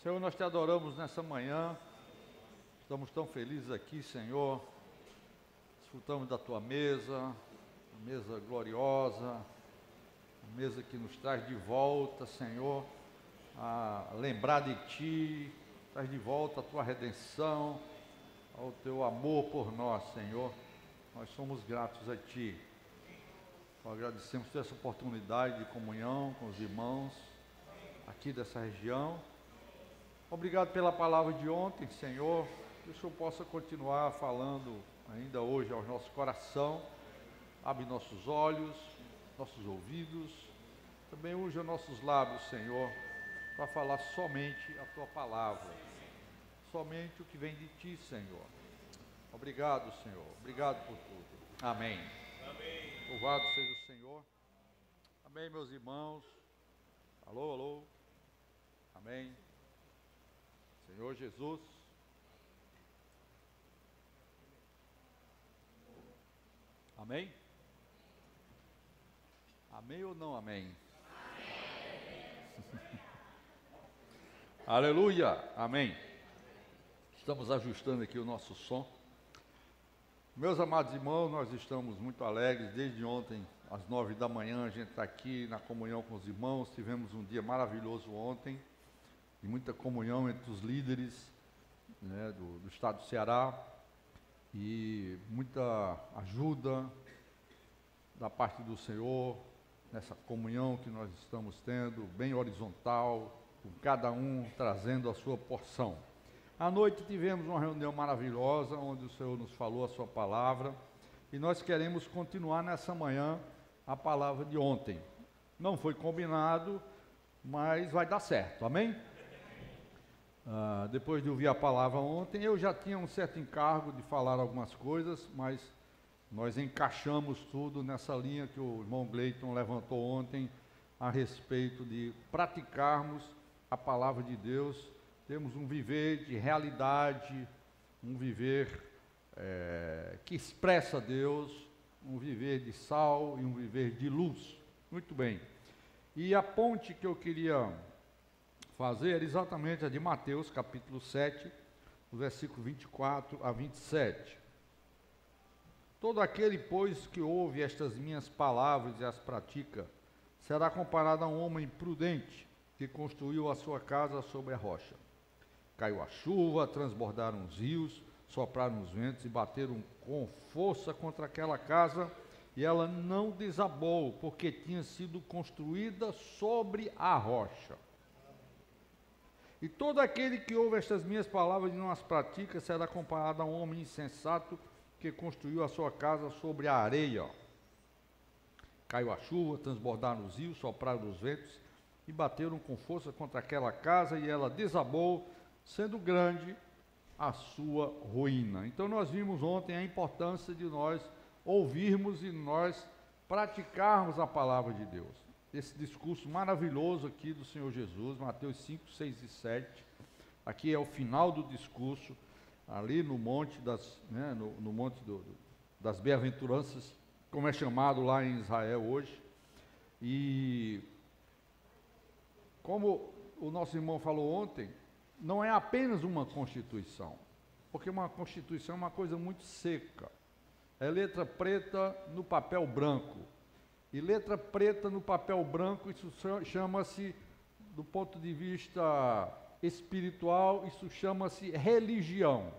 Senhor, nós te adoramos nessa manhã, estamos tão felizes aqui, Senhor, desfrutamos da tua mesa, a mesa gloriosa, a mesa que nos traz de volta, Senhor, a lembrar de ti, traz de volta a tua redenção, ao teu amor por nós, Senhor. Nós somos gratos a ti. Nós agradecemos por essa oportunidade de comunhão com os irmãos aqui dessa região. Obrigado pela palavra de ontem, Senhor. Que o Senhor possa continuar falando ainda hoje ao nosso coração. Abre nossos olhos, nossos ouvidos. Também usa nossos lábios, Senhor, para falar somente a tua palavra. Somente o que vem de ti, Senhor. Obrigado, Senhor. Obrigado por tudo. Amém. Amém. Louvado seja o Senhor. Amém, meus irmãos. Alô, alô. Amém. Senhor Jesus. Amém? Amém ou não amém? Amém. Aleluia. Amém. Estamos ajustando aqui o nosso som. Meus amados irmãos, nós estamos muito alegres. Desde ontem, às 9 da manhã, a gente está aqui na comunhão com os irmãos. Tivemos um dia maravilhoso ontem, de muita comunhão entre os líderes, né, do estado do Ceará, e muita ajuda da parte do Senhor, nessa comunhão que nós estamos tendo, bem horizontal, com cada um trazendo a sua porção. À noite tivemos uma reunião maravilhosa, onde o Senhor nos falou a sua palavra, e nós queremos continuar nessa manhã a palavra de ontem. Não foi combinado, mas vai dar certo, amém? Depois de ouvir a palavra ontem, eu já tinha um certo encargo de falar algumas coisas, mas nós encaixamos tudo nessa linha que o irmão Gleiton levantou ontem, a respeito de praticarmos a palavra de Deus. Temos um viver de realidade, um viver que expressa Deus, um viver de sal e um viver de luz. Muito bem. E a ponte que eu queria fazer era exatamente a de Mateus, capítulo 7, versículo 24 a 27. Todo aquele, pois, que ouve estas minhas palavras e as pratica, será comparado a um homem prudente que construiu a sua casa sobre a rocha. Caiu a chuva, transbordaram os rios, sopraram os ventos e bateram com força contra aquela casa, e ela não desabou, porque tinha sido construída sobre a rocha. E todo aquele que ouve estas minhas palavras e não as pratica, será comparado a um homem insensato que construiu a sua casa sobre a areia. Caiu a chuva, transbordaram os rios, sopraram os ventos e bateram com força contra aquela casa, e ela desabou, sendo grande a sua ruína. Então nós vimos ontem a importância de nós ouvirmos e nós praticarmos a palavra de Deus. Esse discurso maravilhoso aqui do Senhor Jesus, Mateus 5, 6 e 7, aqui é o final do discurso, ali no monte no monte das bem-aventuranças, como é chamado lá em Israel hoje. E como o nosso irmão falou ontem, não é apenas uma constituição, porque uma constituição é uma coisa muito seca, é letra preta no papel branco. E letra preta no papel branco, isso chama-se, do ponto de vista espiritual, isso chama-se religião.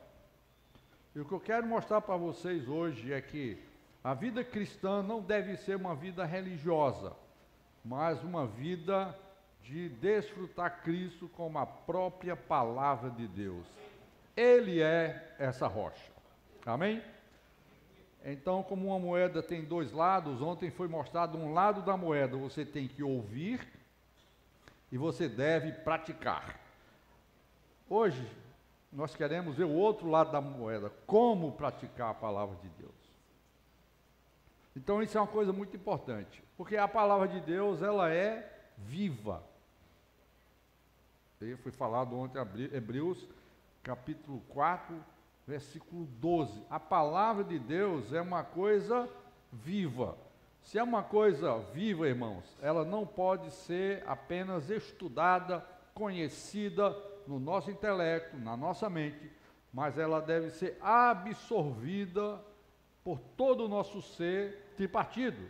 E o que eu quero mostrar para vocês hoje é que a vida cristã não deve ser uma vida religiosa, mas uma vida de desfrutar Cristo como a própria palavra de Deus. Ele é essa rocha. Amém? Então, como uma moeda tem dois lados, ontem foi mostrado um lado da moeda, você tem que ouvir e você deve praticar. Hoje, nós queremos ver o outro lado da moeda, como praticar a palavra de Deus. Então, isso é uma coisa muito importante, porque a palavra de Deus, ela é viva. Foi falado ontem em Hebreus, capítulo 4, versículo 12. A palavra de Deus é uma coisa viva. Se é uma coisa viva, irmãos, ela não pode ser apenas estudada conhecida no nosso intelecto, na nossa mente, mas ela deve ser absorvida por todo o nosso ser tripartido: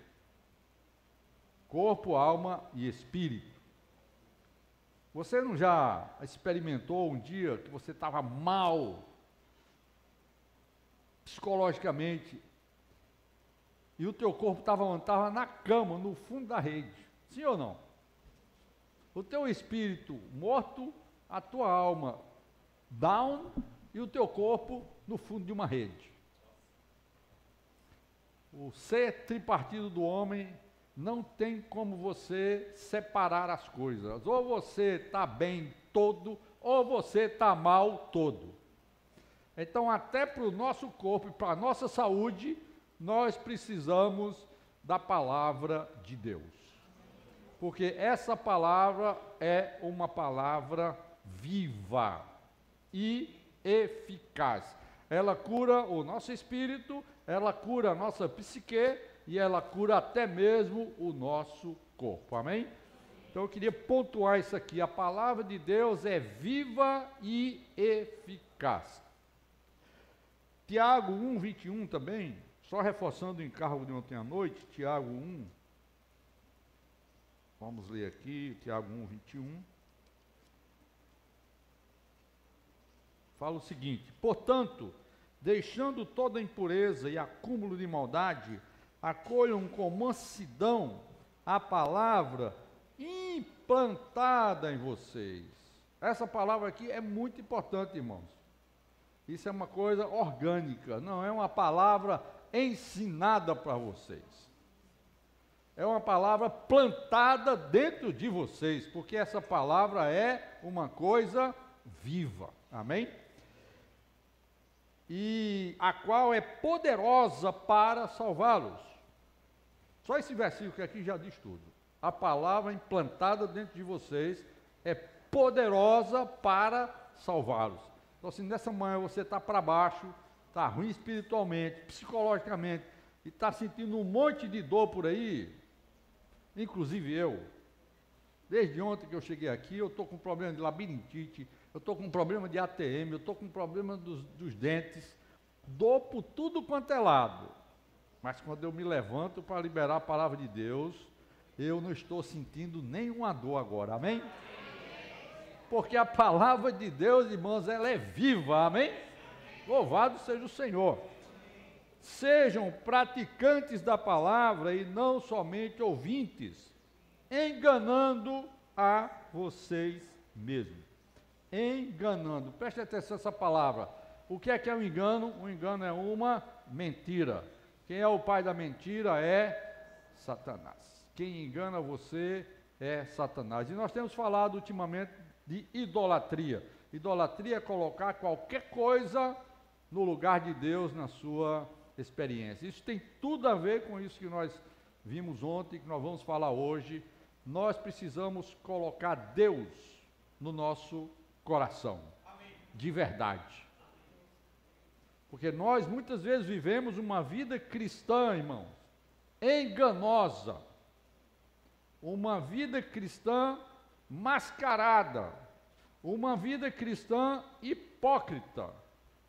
corpo, alma e espírito. Você não já experimentou um dia que você estava mal psicologicamente e o teu corpo estava na cama, no fundo da rede? Sim ou não? O teu espírito morto, a tua alma down e o teu corpo no fundo de uma rede. O ser tripartido do homem não tem como você separar as coisas. Ou você está bem todo, ou você está mal todo. Então, até para o nosso corpo e para a nossa saúde, nós precisamos da palavra de Deus. Porque essa palavra é uma palavra viva e eficaz. Ela cura o nosso espírito, ela cura a nossa psique e ela cura até mesmo o nosso corpo. Amém? Então eu queria pontuar isso aqui. A palavra de Deus é viva e eficaz. Tiago 1, 21 também, só reforçando o encargo de ontem à noite, Tiago 1. Vamos ler aqui, Tiago 1, 21. Fala o seguinte: portanto, deixando toda impureza e acúmulo de maldade, acolham com mansidão a palavra implantada em vocês. Essa palavra aqui é muito importante, irmãos. Isso é uma coisa orgânica, não é uma palavra ensinada para vocês. É uma palavra plantada dentro de vocês, porque essa palavra é uma coisa viva. Amém? E a qual é poderosa para salvá-los. Só esse versículo aqui já diz tudo. A palavra implantada dentro de vocês é poderosa para salvá-los. Então, se nessa manhã você está para baixo, está ruim espiritualmente, psicologicamente, e está sentindo um monte de dor por aí, inclusive eu, desde ontem que eu cheguei aqui, eu estou com problema de labirintite, eu estou com problema de ATM, eu estou com problema dos dentes, dor por tudo quanto é lado. Mas quando eu me levanto para liberar a palavra de Deus, eu não estou sentindo nenhuma dor agora, amém? Porque a palavra de Deus, irmãos, ela é viva, amém? Louvado seja o Senhor. Sejam praticantes da palavra e não somente ouvintes, enganando a vocês mesmos. Enganando, preste atenção nessa palavra. O que é um engano? Um engano é uma mentira. Quem é o pai da mentira é Satanás. Quem engana você é Satanás. E nós temos falado ultimamente de idolatria. Idolatria é colocar qualquer coisa no lugar de Deus na sua experiência. Isso tem tudo a ver com isso que nós vimos ontem, que nós vamos falar hoje. Nós precisamos colocar Deus no nosso coração, de verdade. Porque nós muitas vezes vivemos uma vida cristã, irmãos, enganosa, uma vida cristã mascarada, uma vida cristã hipócrita.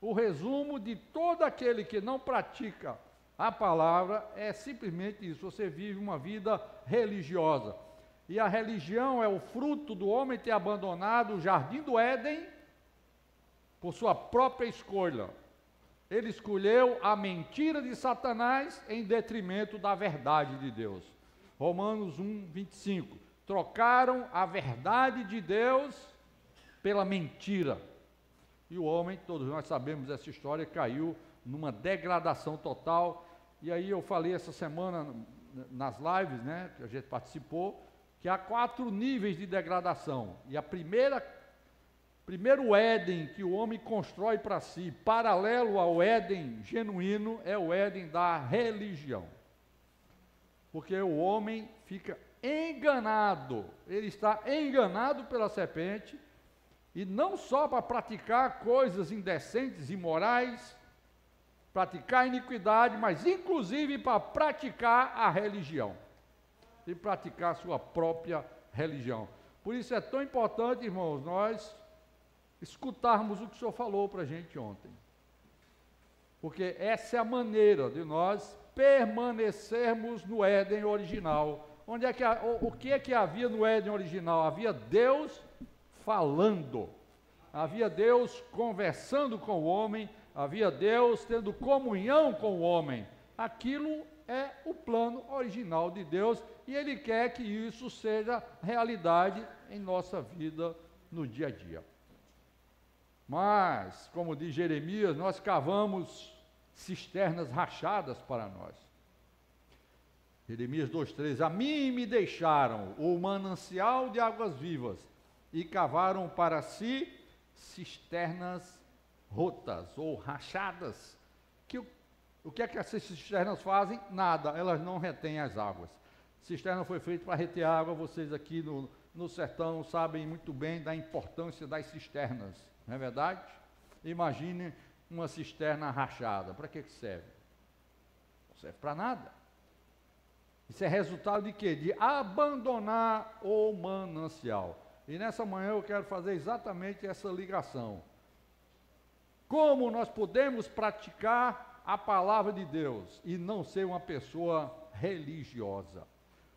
O resumo de todo aquele que não pratica a palavra é simplesmente isso: você vive uma vida religiosa. E a religião é o fruto do homem ter abandonado o jardim do Éden por sua própria escolha. Ele escolheu a mentira de Satanás em detrimento da verdade de Deus. Romanos 1, 25. Trocaram a verdade de Deus pela mentira. E o homem, todos nós sabemos essa história, caiu numa degradação total. E aí eu falei essa semana nas lives, né, que a gente participou, que há 4 níveis de degradação. E a primeiro Éden que o homem constrói para si, paralelo ao Éden genuíno, é o Éden da religião. Porque o homem fica enganado, ele está enganado pela serpente, e não só para praticar coisas indecentes, imorais, praticar iniquidade, mas inclusive para praticar a religião, e praticar a sua própria religião. Por isso é tão importante, irmãos, nós escutarmos o que o Senhor falou para a gente ontem. Porque essa é a maneira de nós permanecermos no Éden original. O que é que havia no Éden original? Havia Deus falando, havia Deus conversando com o homem, havia Deus tendo comunhão com o homem. Aquilo é o plano original de Deus e Ele quer que isso seja realidade em nossa vida no dia a dia. Mas, como diz Jeremias, nós cavamos cisternas rachadas para nós. Jeremias 2,3: a mim me deixaram o manancial de águas vivas e cavaram para si cisternas rotas ou rachadas. O que é que essas cisternas fazem? Nada, elas não retêm as águas. Cisterna foi feita para reter água, vocês aqui no sertão sabem muito bem da importância das cisternas, não é verdade? Imagine uma cisterna rachada, para que serve? Não serve para nada. Isso é resultado de quê? De abandonar o manancial. E nessa manhã eu quero fazer exatamente essa ligação. Como nós podemos praticar a palavra de Deus e não ser uma pessoa religiosa?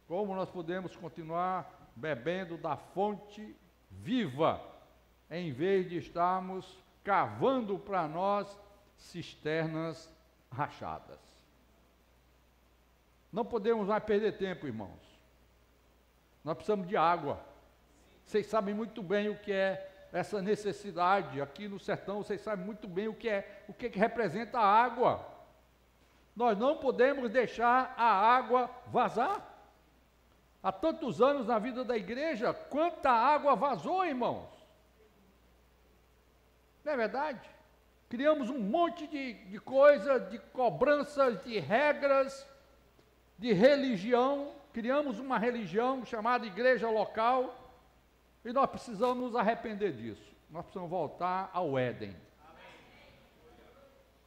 Como nós podemos continuar bebendo da fonte viva, em vez de estarmos cavando para nós cisternas rachadas? Não podemos mais perder tempo, irmãos. Nós precisamos de água. Vocês sabem muito bem o que é essa necessidade. Aqui no sertão, vocês sabem muito bem o que representa a água. Nós não podemos deixar a água vazar. Há tantos anos na vida da igreja, quanta água vazou, irmãos. Não é verdade? Criamos um monte de coisa, de cobranças, de regras, de religião. Criamos uma religião chamada igreja local. E nós precisamos nos arrepender disso. Nós precisamos voltar ao Éden.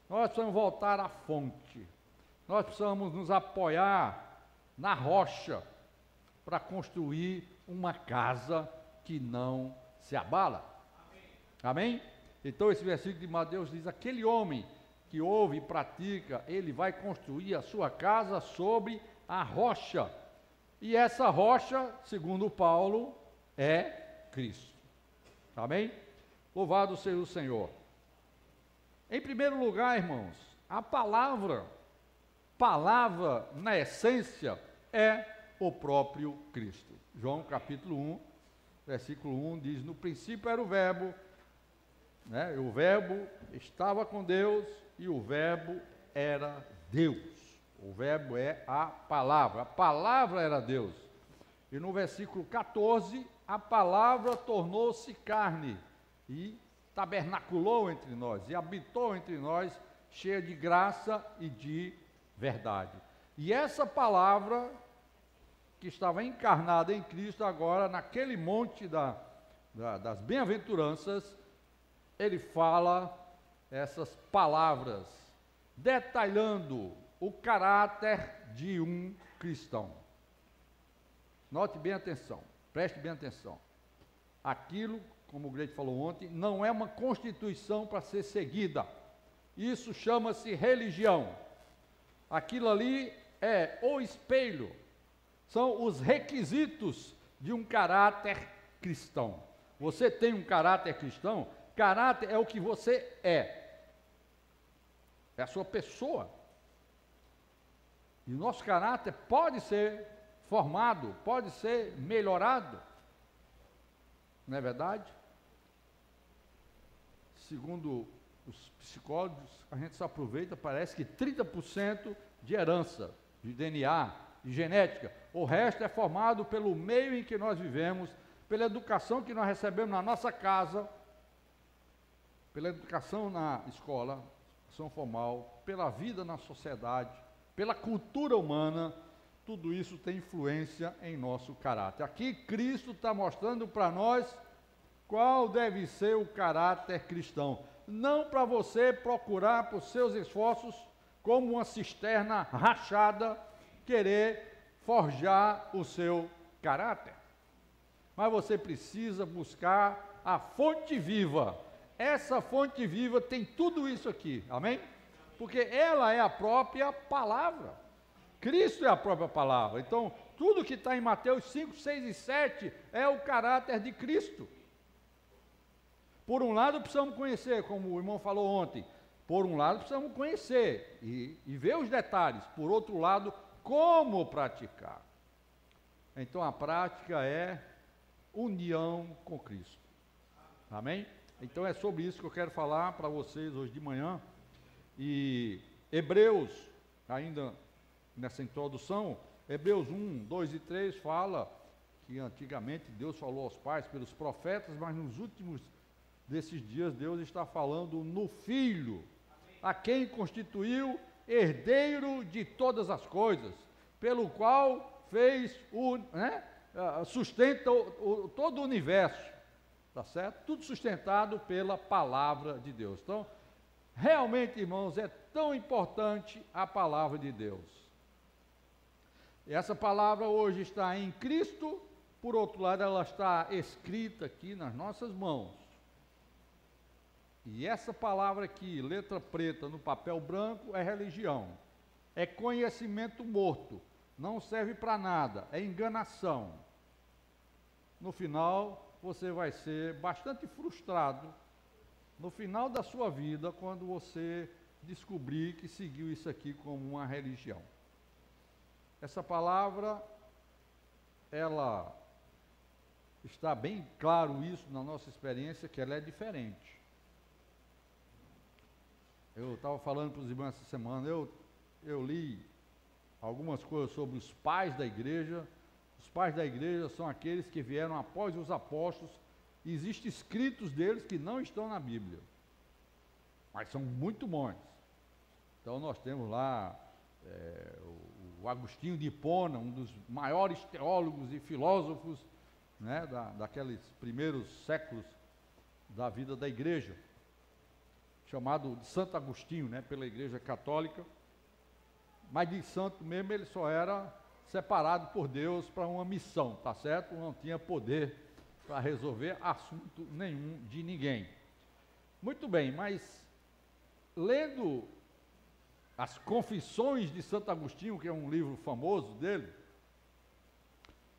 Nós precisamos voltar à fonte. Nós precisamos nos apoiar na rocha para construir uma casa que não se abala. Amém? Então esse versículo de Mateus diz: aquele homem que ouve e pratica, ele vai construir a sua casa sobre a rocha. E essa rocha, segundo Paulo, é Cristo. Amém? Louvado seja o Senhor. Em primeiro lugar, irmãos, a palavra na essência é o próprio Cristo. João capítulo 1, versículo 1 diz: no princípio era o verbo, né? O verbo estava com Deus e o verbo era Deus. O verbo é a palavra era Deus. E no versículo 14, a palavra tornou-se carne e tabernaculou entre nós, e habitou entre nós, cheia de graça e de verdade. E essa palavra, que estava encarnada em Cristo, agora naquele monte das bem-aventuranças, ele fala essas palavras, detalhando o caráter de um cristão. Note bem atenção, preste bem atenção. Aquilo, como o Gleito falou ontem, não é uma constituição para ser seguida. Isso chama-se religião. Aquilo ali é o espelho, são os requisitos de um caráter cristão. Você tem um caráter cristão? Caráter é o que você é a sua pessoa. E o nosso caráter pode ser formado, pode ser melhorado, não é verdade? Segundo os psicólogos, a gente só aproveita, parece que 30% de herança, de DNA, de genética. O resto é formado pelo meio em que nós vivemos, pela educação que nós recebemos na nossa casa, pela educação na escola, educação formal, pela vida na sociedade, pela cultura humana. Tudo isso tem influência em nosso caráter. Aqui Cristo está mostrando para nós qual deve ser o caráter cristão. Não para você procurar por seus esforços, como uma cisterna rachada, querer forjar o seu caráter. mas você precisa buscar a fonte viva. Essa fonte viva tem tudo isso aqui, amém? Porque ela é a própria palavra. Cristo é a própria palavra. Então, tudo que está em Mateus 5, 6 e 7 é o caráter de Cristo. Por um lado, precisamos conhecer, como o irmão falou ontem. Por um lado, precisamos conhecer e ver os detalhes. Por outro lado, como praticar. Então, a prática é união com Cristo. Amém? Então, é sobre isso que eu quero falar para vocês hoje de manhã. E Hebreus, ainda nessa introdução, Hebreus 1, 2 e 3 fala que antigamente Deus falou aos pais pelos profetas, mas nos últimos desses dias Deus está falando no Filho, a quem constituiu herdeiro de todas as coisas, pelo qual fez sustenta todo o universo, tá certo? Tudo sustentado pela palavra de Deus. Então, realmente, irmãos, é tão importante a palavra de Deus. E essa palavra hoje está em Cristo, por outro lado, ela está escrita aqui nas nossas mãos. E essa palavra aqui, letra preta no papel branco, é religião. É conhecimento morto. Não serve para nada. É enganação. No final, você vai ser bastante frustrado no final da sua vida, quando você descobrir que seguiu isso aqui como uma religião. Essa palavra, ela está bem claro isso na nossa experiência, que ela é diferente. Eu estava falando para os irmãos essa semana, eu li algumas coisas sobre os pais da igreja. Os pais da igreja são aqueles que vieram após os apóstolos. Existem escritos deles que não estão na Bíblia, mas são muito bons. Então nós temos lá o Agostinho de Hipona, um dos maiores teólogos e filósofos, né, daqueles primeiros séculos da vida da igreja, chamado de Santo Agostinho, né, pela igreja católica, mas de santo mesmo ele só era separado por Deus para uma missão, tá certo? Não tinha poder para resolver assunto nenhum de ninguém. Muito bem, mas lendo as Confissões de Santo Agostinho, que é um livro famoso dele,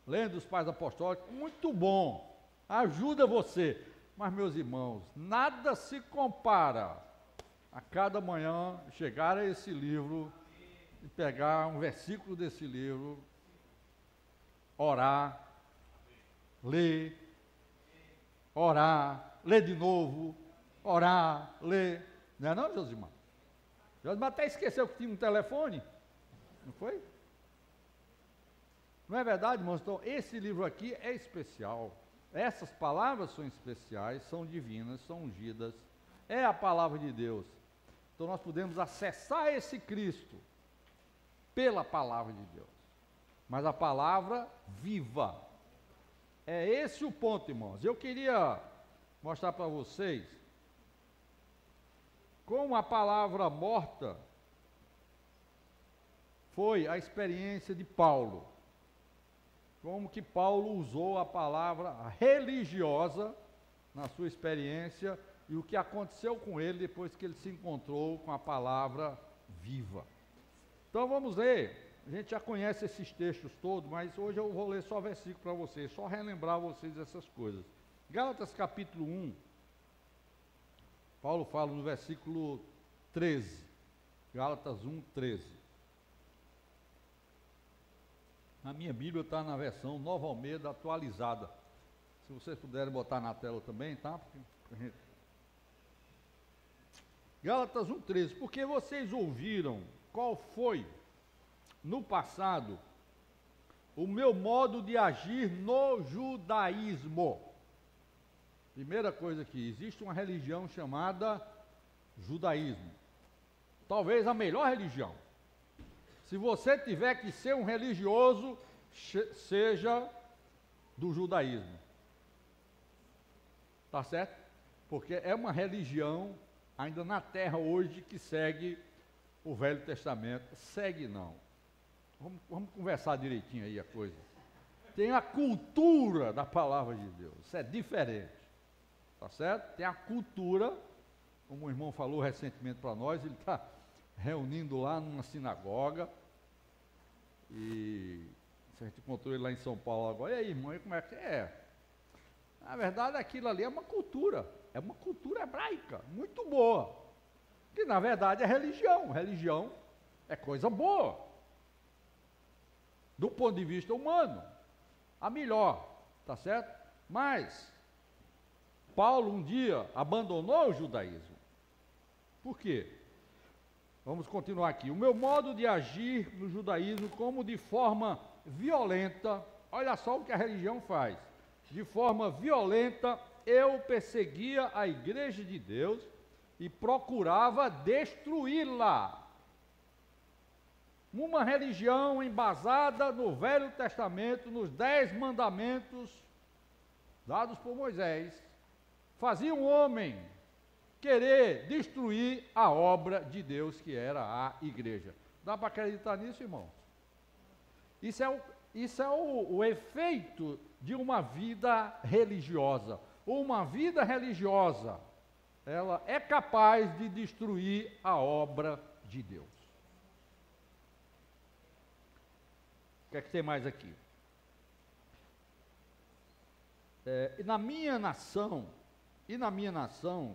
lendo os Pais Apostólicos, muito bom, ajuda você. Mas, meus irmãos, nada se compara a cada manhã chegar a esse livro e pegar um versículo desse livro, orar, ler de novo, orar, ler. Não é não, Josimar? Josimar até esqueceu que tinha um telefone, não foi? Não é verdade, irmãos? Então, esse livro aqui é especial. Essas palavras são especiais, são divinas, são ungidas. É a palavra de Deus. Então, nós podemos acessar esse Cristo pela palavra de Deus. Mas a palavra viva. É esse o ponto, irmãos. Eu queria mostrar para vocês como a palavra morta foi a experiência de Paulo. Como que Paulo usou a palavra religiosa na sua experiência e o que aconteceu com ele depois que ele se encontrou com a palavra viva. Então vamos ler. A gente já conhece esses textos todos, mas hoje eu vou ler só versículo para vocês, só relembrar vocês essas coisas. Gálatas capítulo 1, Paulo fala no versículo 13, Gálatas 1, 13. Na minha Bíblia está na versão Nova Almeida atualizada. Se vocês puderem botar na tela também, tá? Gálatas 1,13. Porque vocês ouviram qual foi, no passado, o meu modo de agir no judaísmo. Primeira coisa aqui, existe uma religião chamada judaísmo. Talvez a melhor religião. Se você tiver que ser um religioso, seja do judaísmo. Tá certo? Porque é uma religião ainda na terra hoje que segue o Velho Testamento. Segue não. Vamos conversar direitinho aí a coisa. tem a cultura da palavra de Deus. Isso é diferente. Tá certo? Tem a cultura, como o irmão falou recentemente para nós, ele está reunindo lá numa sinagoga. E a gente encontrou ele lá em São Paulo agora. E aí, irmão, e como é que é? Na verdade, aquilo ali é uma cultura hebraica, muito boa. Que na verdade é religião. Religião é coisa boa. Do ponto de vista humano, a melhor, tá certo? Mas Paulo um dia abandonou o judaísmo. Por quê? Vamos continuar aqui. O meu modo de agir no judaísmo, como de forma violenta, olha só o que a religião faz. De forma violenta, eu perseguia a igreja de Deus e procurava destruí-la. Uma religião embasada no Velho Testamento, nos 10 mandamentos dados por Moisés, fazia um homem querer destruir a obra de Deus, que era a igreja. Dá para acreditar nisso, irmãos? Isso é o efeito de uma vida religiosa. Uma vida religiosa, ela é capaz de destruir a obra de Deus. O que é que tem mais aqui? E na minha nação,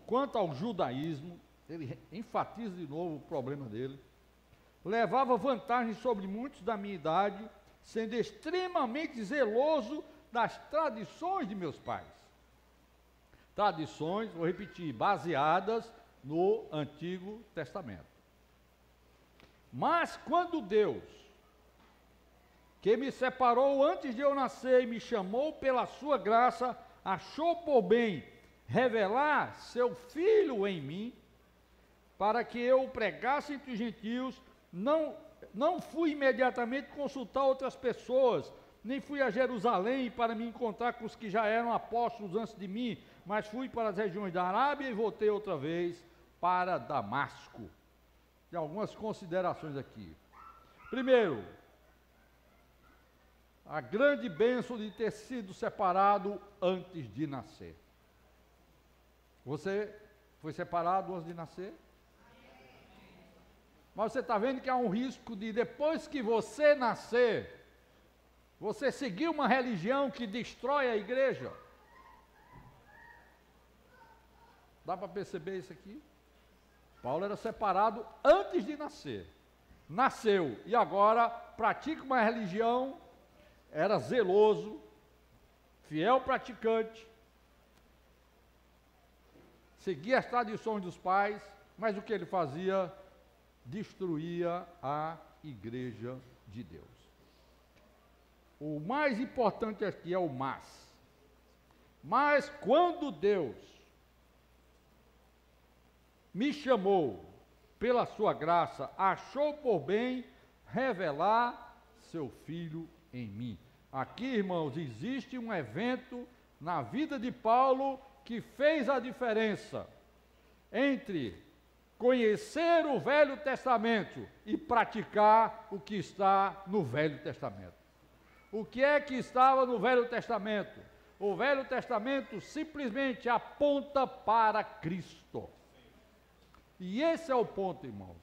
quanto ao judaísmo, ele enfatiza de novo o problema dele, levava vantagem sobre muitos da minha idade, sendo extremamente zeloso das tradições de meus pais. Tradições, vou repetir, baseadas no Antigo Testamento. Mas quando Deus, que me separou antes de eu nascer e me chamou pela sua graça, achou por bem revelar seu Filho em mim, para que eu o pregasse entre os gentios, não fui imediatamente consultar outras pessoas, nem fui a Jerusalém para me encontrar com os que já eram apóstolos antes de mim, mas fui para as regiões da Arábia e voltei outra vez para Damasco. Tem algumas considerações aqui. Primeiro, a grande bênção de ter sido separado antes de nascer. Você foi separado antes de nascer? Mas você está vendo que há um risco de, depois que você nascer, você seguir uma religião que destrói a igreja. Dá para perceber isso aqui? Paulo era separado antes de nascer. Nasceu e agora pratica uma religião, era zeloso, fiel praticante, seguia as tradições dos pais, mas o que ele fazia? Destruía a igreja de Deus. O mais importante aqui é o mas. Mas quando Deus me chamou pela sua graça, achou por bem revelar seu Filho em mim. Aqui, irmãos, existe um evento na vida de Paulo que fez a diferença entre conhecer o Velho Testamento e praticar o que está no Velho Testamento. O que é que estava no Velho Testamento? O Velho Testamento simplesmente aponta para Cristo. E esse é o ponto, irmãos.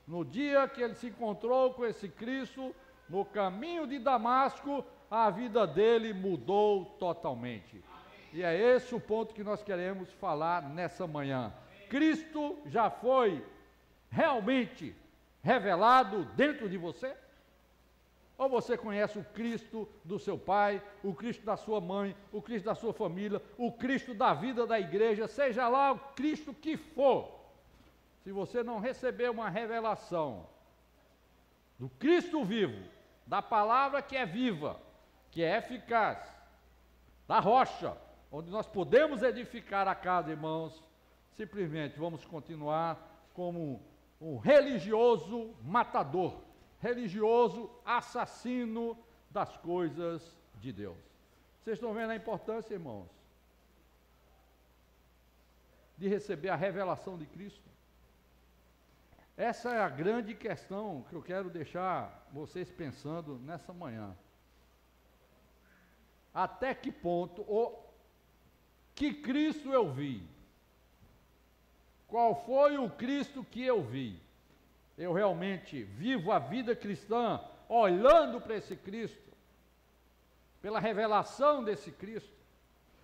No dia que ele se encontrou com esse Cristo, no caminho de Damasco, a vida dele mudou totalmente. E é esse o ponto que nós queremos falar nessa manhã. Cristo já foi realmente revelado dentro de você? Ou você conhece o Cristo do seu pai, o Cristo da sua mãe, o Cristo da sua família, o Cristo da vida da igreja, seja lá o Cristo que for. Se você não receber uma revelação do Cristo vivo, da palavra que é viva, que é eficaz, da rocha, onde nós podemos edificar a casa, irmãos, simplesmente vamos continuar como um religioso matador, religioso assassino das coisas de Deus. Vocês estão vendo a importância, irmãos, de receber a revelação de Cristo? Essa é a grande questão que eu quero deixar vocês pensando nessa manhã. até que ponto o que Cristo eu vi? Qual foi o Cristo que eu vi? Eu realmente vivo a vida cristã olhando para esse Cristo, pela revelação desse Cristo?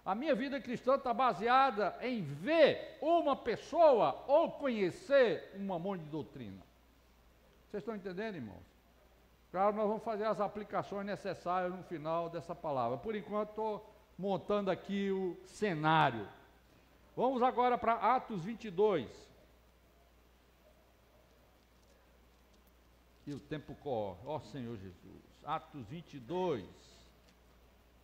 A minha vida cristã está baseada em ver uma pessoa ou conhecer um monte de doutrina. Vocês estão entendendo, irmãos? Claro, nós vamos fazer as aplicações necessárias no final dessa palavra. Por enquanto, estou montando aqui o cenário. Vamos agora para Atos 22. E o tempo corre. Ó Senhor Jesus. Atos 22.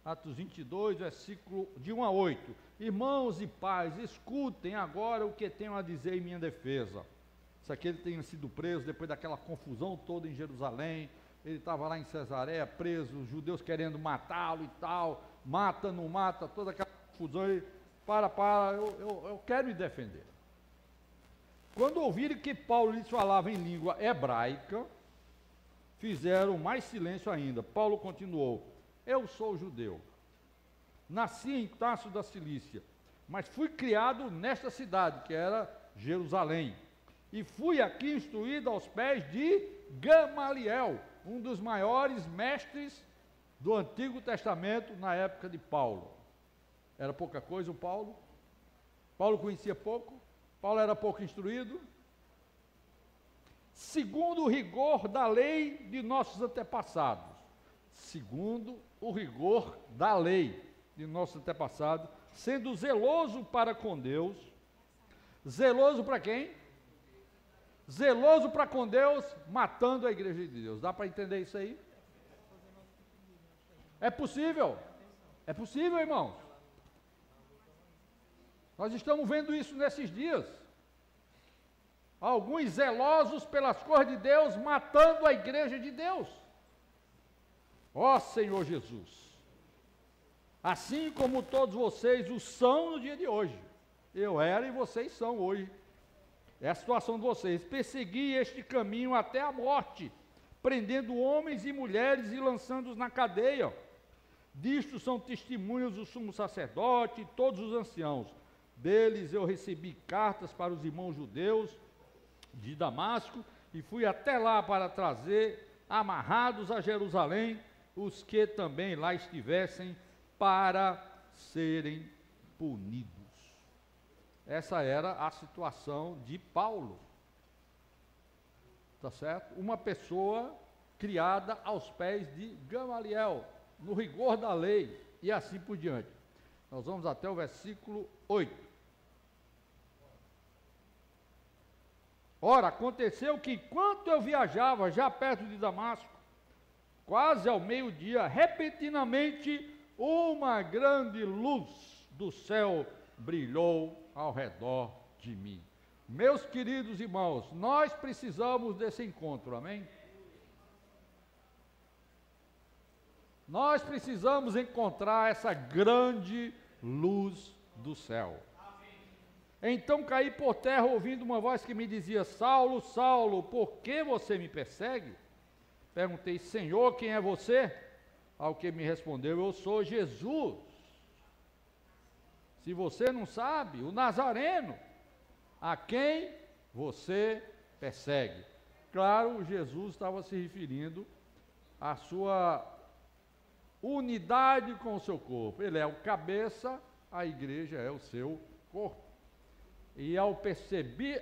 Atos 22, versículo de 1 a 8. Irmãos e pais, escutem agora o que tenho a dizer em minha defesa. Isso aqui ele tenha sido preso depois daquela confusão toda em Jerusalém. Ele estava lá em Cesareia, preso, os judeus querendo matá-lo e tal. Mata, não mata, toda aquela confusão. Ele, eu quero me defender. Quando ouviram que Paulo lhes falava em língua hebraica, fizeram mais silêncio ainda. Paulo continuou: eu sou judeu, nasci em Tarso da Cilícia, mas fui criado nesta cidade, que era Jerusalém, e fui aqui instruído aos pés de Gamaliel, um dos maiores mestres do Antigo Testamento na época de Paulo. Era pouca coisa o Paulo? Paulo conhecia pouco? Paulo era pouco instruído? Segundo o rigor da lei de nossos antepassados, segundo o rigor da lei de nossos antepassados, sendo zeloso para com Deus. Zeloso para quem? Zeloso para com Deus, matando a igreja de Deus. Dá para entender isso aí? É possível? É possível, irmãos? Nós estamos vendo isso nesses dias. Alguns zelosos pelas coisas de Deus, matando a igreja de Deus. Ó Senhor Jesus, assim como todos vocês o são no dia de hoje, eu era e vocês são hoje, é a situação de vocês. Persegui este caminho até a morte, prendendo homens e mulheres e lançando-os na cadeia. Disto são testemunhas o sumo sacerdote e todos os anciãos. Deles eu recebi cartas para os irmãos judeus de Damasco, e fui até lá para trazer amarrados a Jerusalém os que também lá estivessem, para serem punidos. Essa era a situação de Paulo. Tá certo? Uma pessoa criada aos pés de Gamaliel, no rigor da lei, e assim por diante. Nós vamos até o versículo 8. Ora, aconteceu que enquanto eu viajava já perto de Damasco, quase ao meio-dia, repentinamente uma grande luz do céu brilhou ao redor de mim. Meus queridos irmãos, nós precisamos desse encontro, amém? Nós precisamos encontrar essa grande luz do céu. Então caí por terra ouvindo uma voz que me dizia: Saulo, Saulo, por que você me persegue? Perguntei: Senhor, quem é você? Ao que me respondeu: eu sou Jesus. Se você não sabe, o Nazareno, a quem você persegue. Claro, Jesus estava se referindo à sua unidade com o seu corpo. Ele é o cabeça, a igreja é o seu corpo. E ao perseguir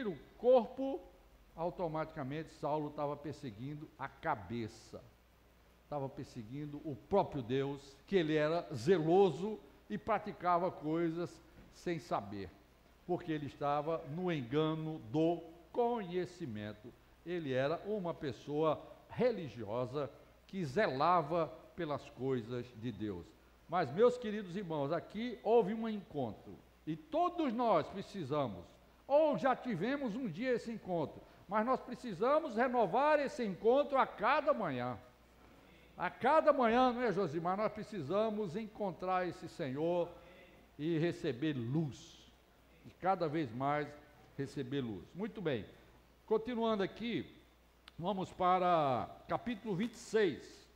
o corpo, automaticamente Saulo estava perseguindo a cabeça. Estava perseguindo o próprio Deus, que ele era zeloso e praticava coisas sem saber, porque ele estava no engano do conhecimento. Ele era uma pessoa religiosa que zelava pelas coisas de Deus. Mas, meus queridos irmãos, aqui houve um encontro, e todos nós precisamos, ou já tivemos um dia esse encontro, mas nós precisamos renovar esse encontro a cada manhã. A cada manhã, não é, Josimar? Nós precisamos encontrar esse Senhor e receber luz, e cada vez mais receber luz. Muito bem, continuando aqui, vamos para capítulo 26,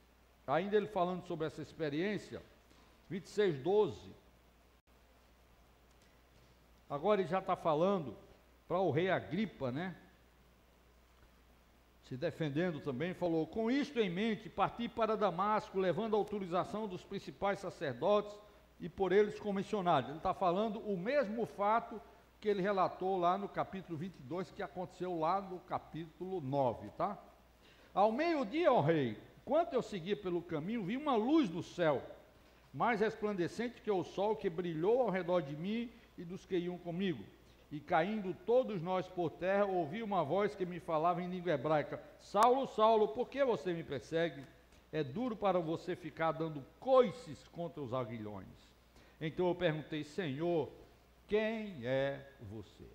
ainda ele falando sobre essa experiência, 26:12. Agora ele já está falando para o rei Agripa, né? Se defendendo também, falou: com isto em mente, parti para Damasco, levando a autorização dos principais sacerdotes e por eles comissionados. Ele está falando o mesmo fato que ele relatou lá no capítulo 22, que aconteceu lá no capítulo 9, tá? Ao meio-dia, ó rei, enquanto eu seguia pelo caminho, vi uma luz no céu, mais resplandecente que o sol, que brilhou ao redor de mim e dos que iam comigo. E caindo todos nós por terra, ouvi uma voz que me falava em língua hebraica: Saulo, Saulo, por que você me persegue? É duro para você ficar dando coices contra os aguilhões. Então eu perguntei: Senhor, quem é você?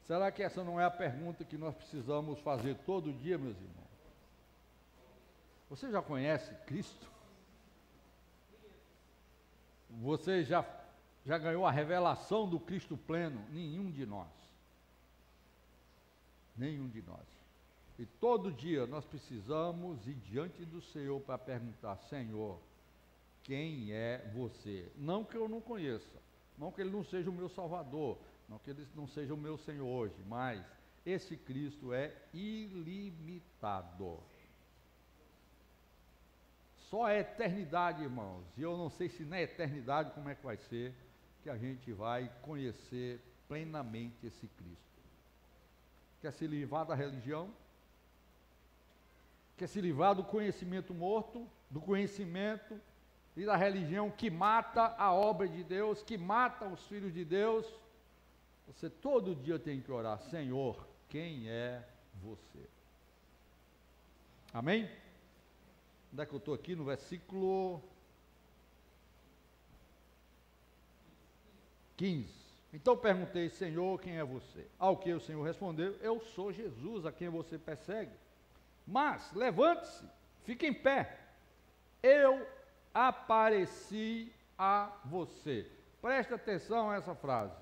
Será que essa não é a pergunta que nós precisamos fazer todo dia, meus irmãos? Você já conhece Cristo? Você já ganhou a revelação do Cristo pleno? Nenhum de nós. Nenhum de nós. E todo dia nós precisamos ir diante do Senhor para perguntar: Senhor, quem é você? Não que eu não conheça, não que Ele não seja o meu Salvador, não que Ele não seja o meu Senhor hoje, mas esse Cristo é ilimitado. Só a eternidade, irmãos, e eu não sei se na eternidade como é que vai ser, que a gente vai conhecer plenamente esse Cristo. Quer se livrar da religião? Quer se livrar do conhecimento morto, do conhecimento e da religião que mata a obra de Deus, que mata os filhos de Deus? Você todo dia tem que orar: Senhor, quem é você? Amém? Onde é que eu estou aqui? No versículo 15. Então perguntei: Senhor, quem é você? Ao que o Senhor respondeu: eu sou Jesus, a quem você persegue. Mas levante-se, fique em pé, eu apareci a você. Preste atenção a essa frase: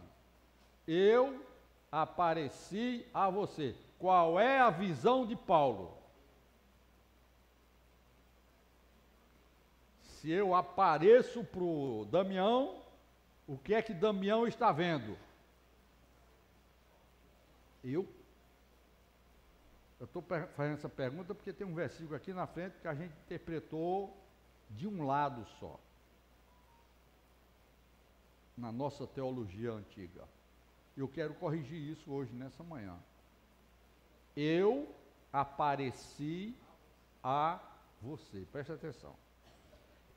eu apareci a você. Qual é a visão de Paulo? Se eu apareço para o Damião, o que é que Damião está vendo? Eu estou fazendo essa pergunta porque tem um versículo aqui na frente que a gente interpretou de um lado só, na nossa teologia antiga. Eu quero corrigir isso hoje, nessa manhã. Eu apareci a você, preste atenção,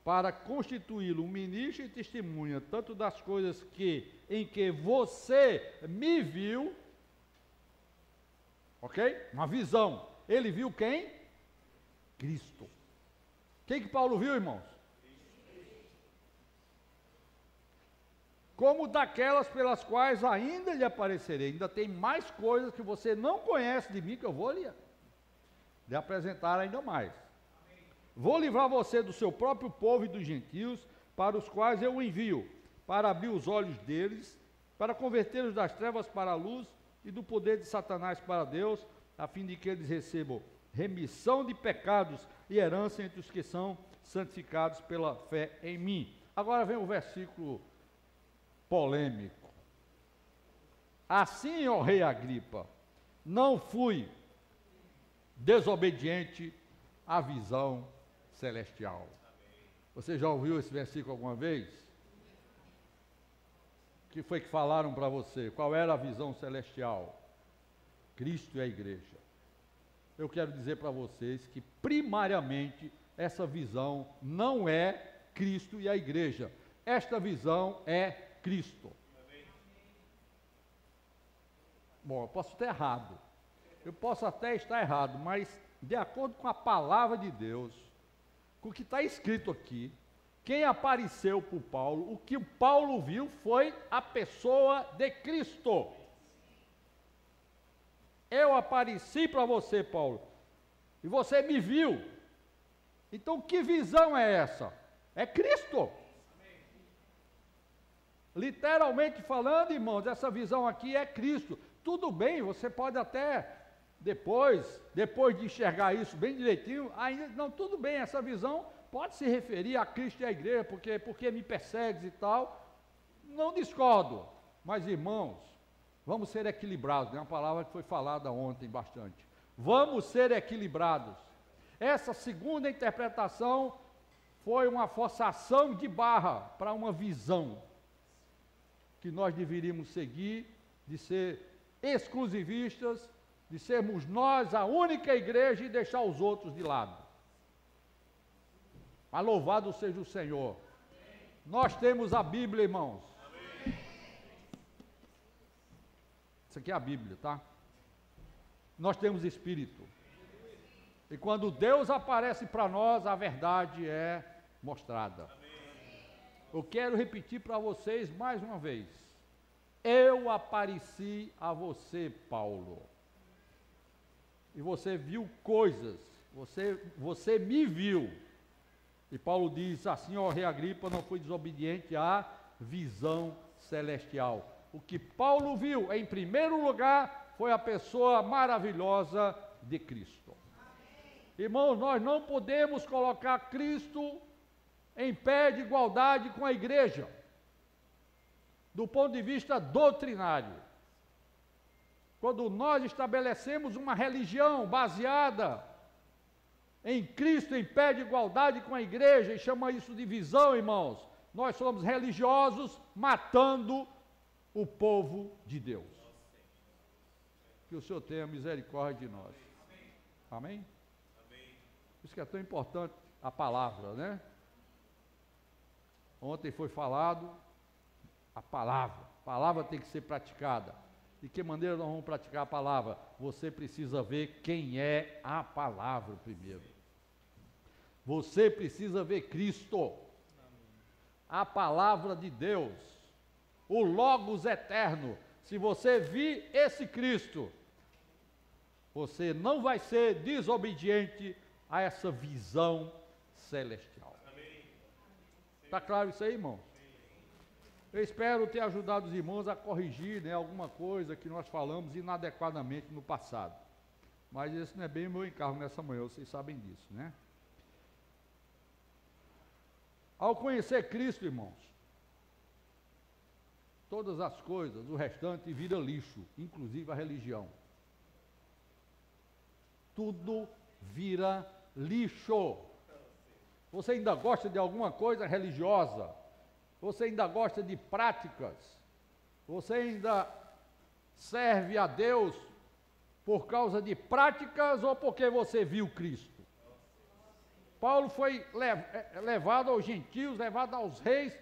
para constituí-lo um ministro e testemunha, tanto das coisas em que você me viu, ok? Uma visão. Ele viu quem? Cristo. Quem que Paulo viu, irmãos? Como daquelas pelas quais ainda lhe aparecerei. Ainda tem mais coisas que você não conhece de mim, que eu vou lhe apresentar ainda mais. Vou livrar você do seu próprio povo e dos gentios, para os quais eu o envio, para abrir os olhos deles, para convertê-los das trevas para a luz e do poder de Satanás para Deus, a fim de que eles recebam remissão de pecados e herança entre os que são santificados pela fé em mim. Agora vem o versículo polêmico. Assim, ó rei Agripa, não fui desobediente à visão celestial. Você já ouviu esse versículo alguma vez? O que foi que falaram para você? Qual era a visão celestial? Cristo e a igreja. Eu quero dizer para vocês que primariamente essa visão não é Cristo e a igreja. Esta visão é Cristo. Bom, eu posso estar errado. Eu posso até estar errado, mas de acordo com a palavra de Deus, com o que está escrito aqui, quem apareceu para o Paulo, o que o Paulo viu foi a pessoa de Cristo. Eu apareci para você, Paulo, e você me viu. Então que visão é essa? É Cristo. Literalmente falando, irmãos, essa visão aqui é Cristo. Tudo bem, você pode até Depois de enxergar isso bem direitinho, ainda, não, tudo bem, essa visão pode se referir a Cristo e à igreja, porque me persegues e tal, não discordo, mas irmãos, vamos ser equilibrados, é uma palavra que foi falada ontem bastante, vamos ser equilibrados. Essa segunda interpretação foi uma forçação de barra para uma visão que nós deveríamos seguir, de ser exclusivistas, de sermos nós a única igreja e deixar os outros de lado. Mas louvado seja o Senhor. Nós temos a Bíblia, irmãos. Isso aqui é a Bíblia, tá? Nós temos Espírito. E quando Deus aparece para nós, a verdade é mostrada. Eu quero repetir para vocês mais uma vez. Eu apareci a você, Paulo. E você viu coisas, você me viu. E Paulo diz assim, ó rei Agripa, não fui desobediente à visão celestial. O que Paulo viu, em primeiro lugar, foi a pessoa maravilhosa de Cristo. Irmãos, nós não podemos colocar Cristo em pé de igualdade com a igreja, do ponto de vista doutrinário. Quando nós estabelecemos uma religião baseada em Cristo, em pé de igualdade com a igreja, e chama isso de visão, irmãos, nós somos religiosos matando o povo de Deus. Que o Senhor tenha misericórdia de nós. Amém? Por isso que é tão importante a palavra, né? Ontem foi falado, a palavra tem que ser praticada. De que maneira nós vamos praticar a palavra? Você precisa ver quem é a palavra primeiro. Você precisa ver Cristo, a palavra de Deus, o Logos eterno. Se você vir esse Cristo, você não vai ser desobediente a essa visão celestial. Está claro isso aí, irmão? Eu espero ter ajudado os irmãos a corrigir, né, alguma coisa que nós falamos inadequadamente no passado. Mas esse não é bem o meu encargo nessa manhã, vocês sabem disso, né? Ao conhecer Cristo, irmãos, todas as coisas, o restante vira lixo, inclusive a religião. Tudo vira lixo. Você ainda gosta de alguma coisa religiosa? Você ainda gosta de práticas? Você ainda serve a Deus por causa de práticas ou porque você viu Cristo? Paulo foi levado aos gentios, levado aos reis.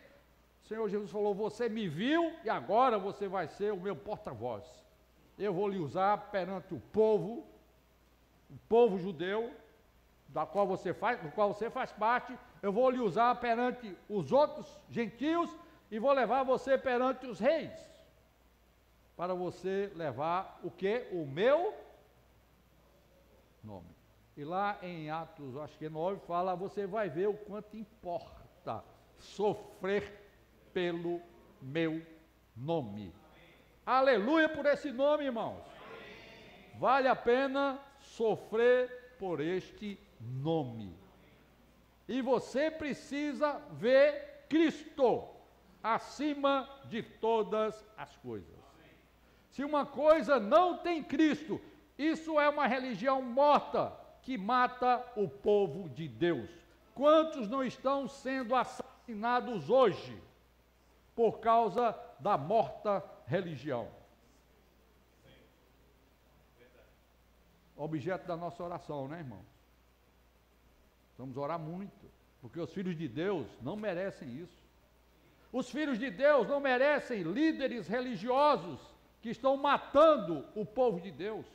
O Senhor Jesus falou, você me viu e agora você vai ser o meu porta-voz. Eu vou lhe usar perante o povo judeu, do qual você faz parte, eu vou lhe usar perante os outros gentios e vou levar você perante os reis, para você levar o que? O meu nome. E lá em Atos, acho que 9, fala, você vai ver o quanto importa sofrer pelo meu nome. Aleluia por esse nome, irmãos. Vale a pena sofrer por este nome. E você precisa ver Cristo acima de todas as coisas. Se uma coisa não tem Cristo, isso é uma religião morta que mata o povo de Deus. Quantos não estão sendo assassinados hoje por causa da morta religião? Objeto da nossa oração, né, irmão? Vamos orar muito, porque os filhos de Deus não merecem isso. Os filhos de Deus não merecem líderes religiosos que estão matando o povo de Deus.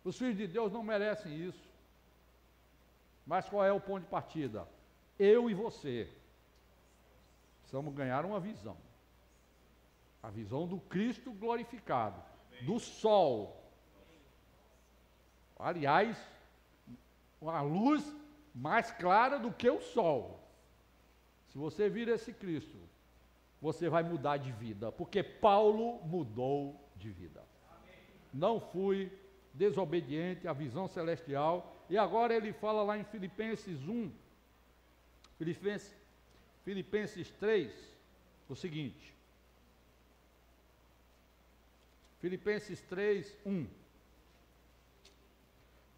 Os filhos de Deus não merecem isso. Mas qual é o ponto de partida? Eu e você precisamos ganhar uma visão. A visão do Cristo glorificado, do sol. Aliás, uma luz mais clara do que o sol. Se você vir esse Cristo, você vai mudar de vida, porque Paulo mudou de vida. não fui desobediente à visão celestial. E agora ele fala lá em Filipenses 1, Filipenses 3, o seguinte. Filipenses 3, 1.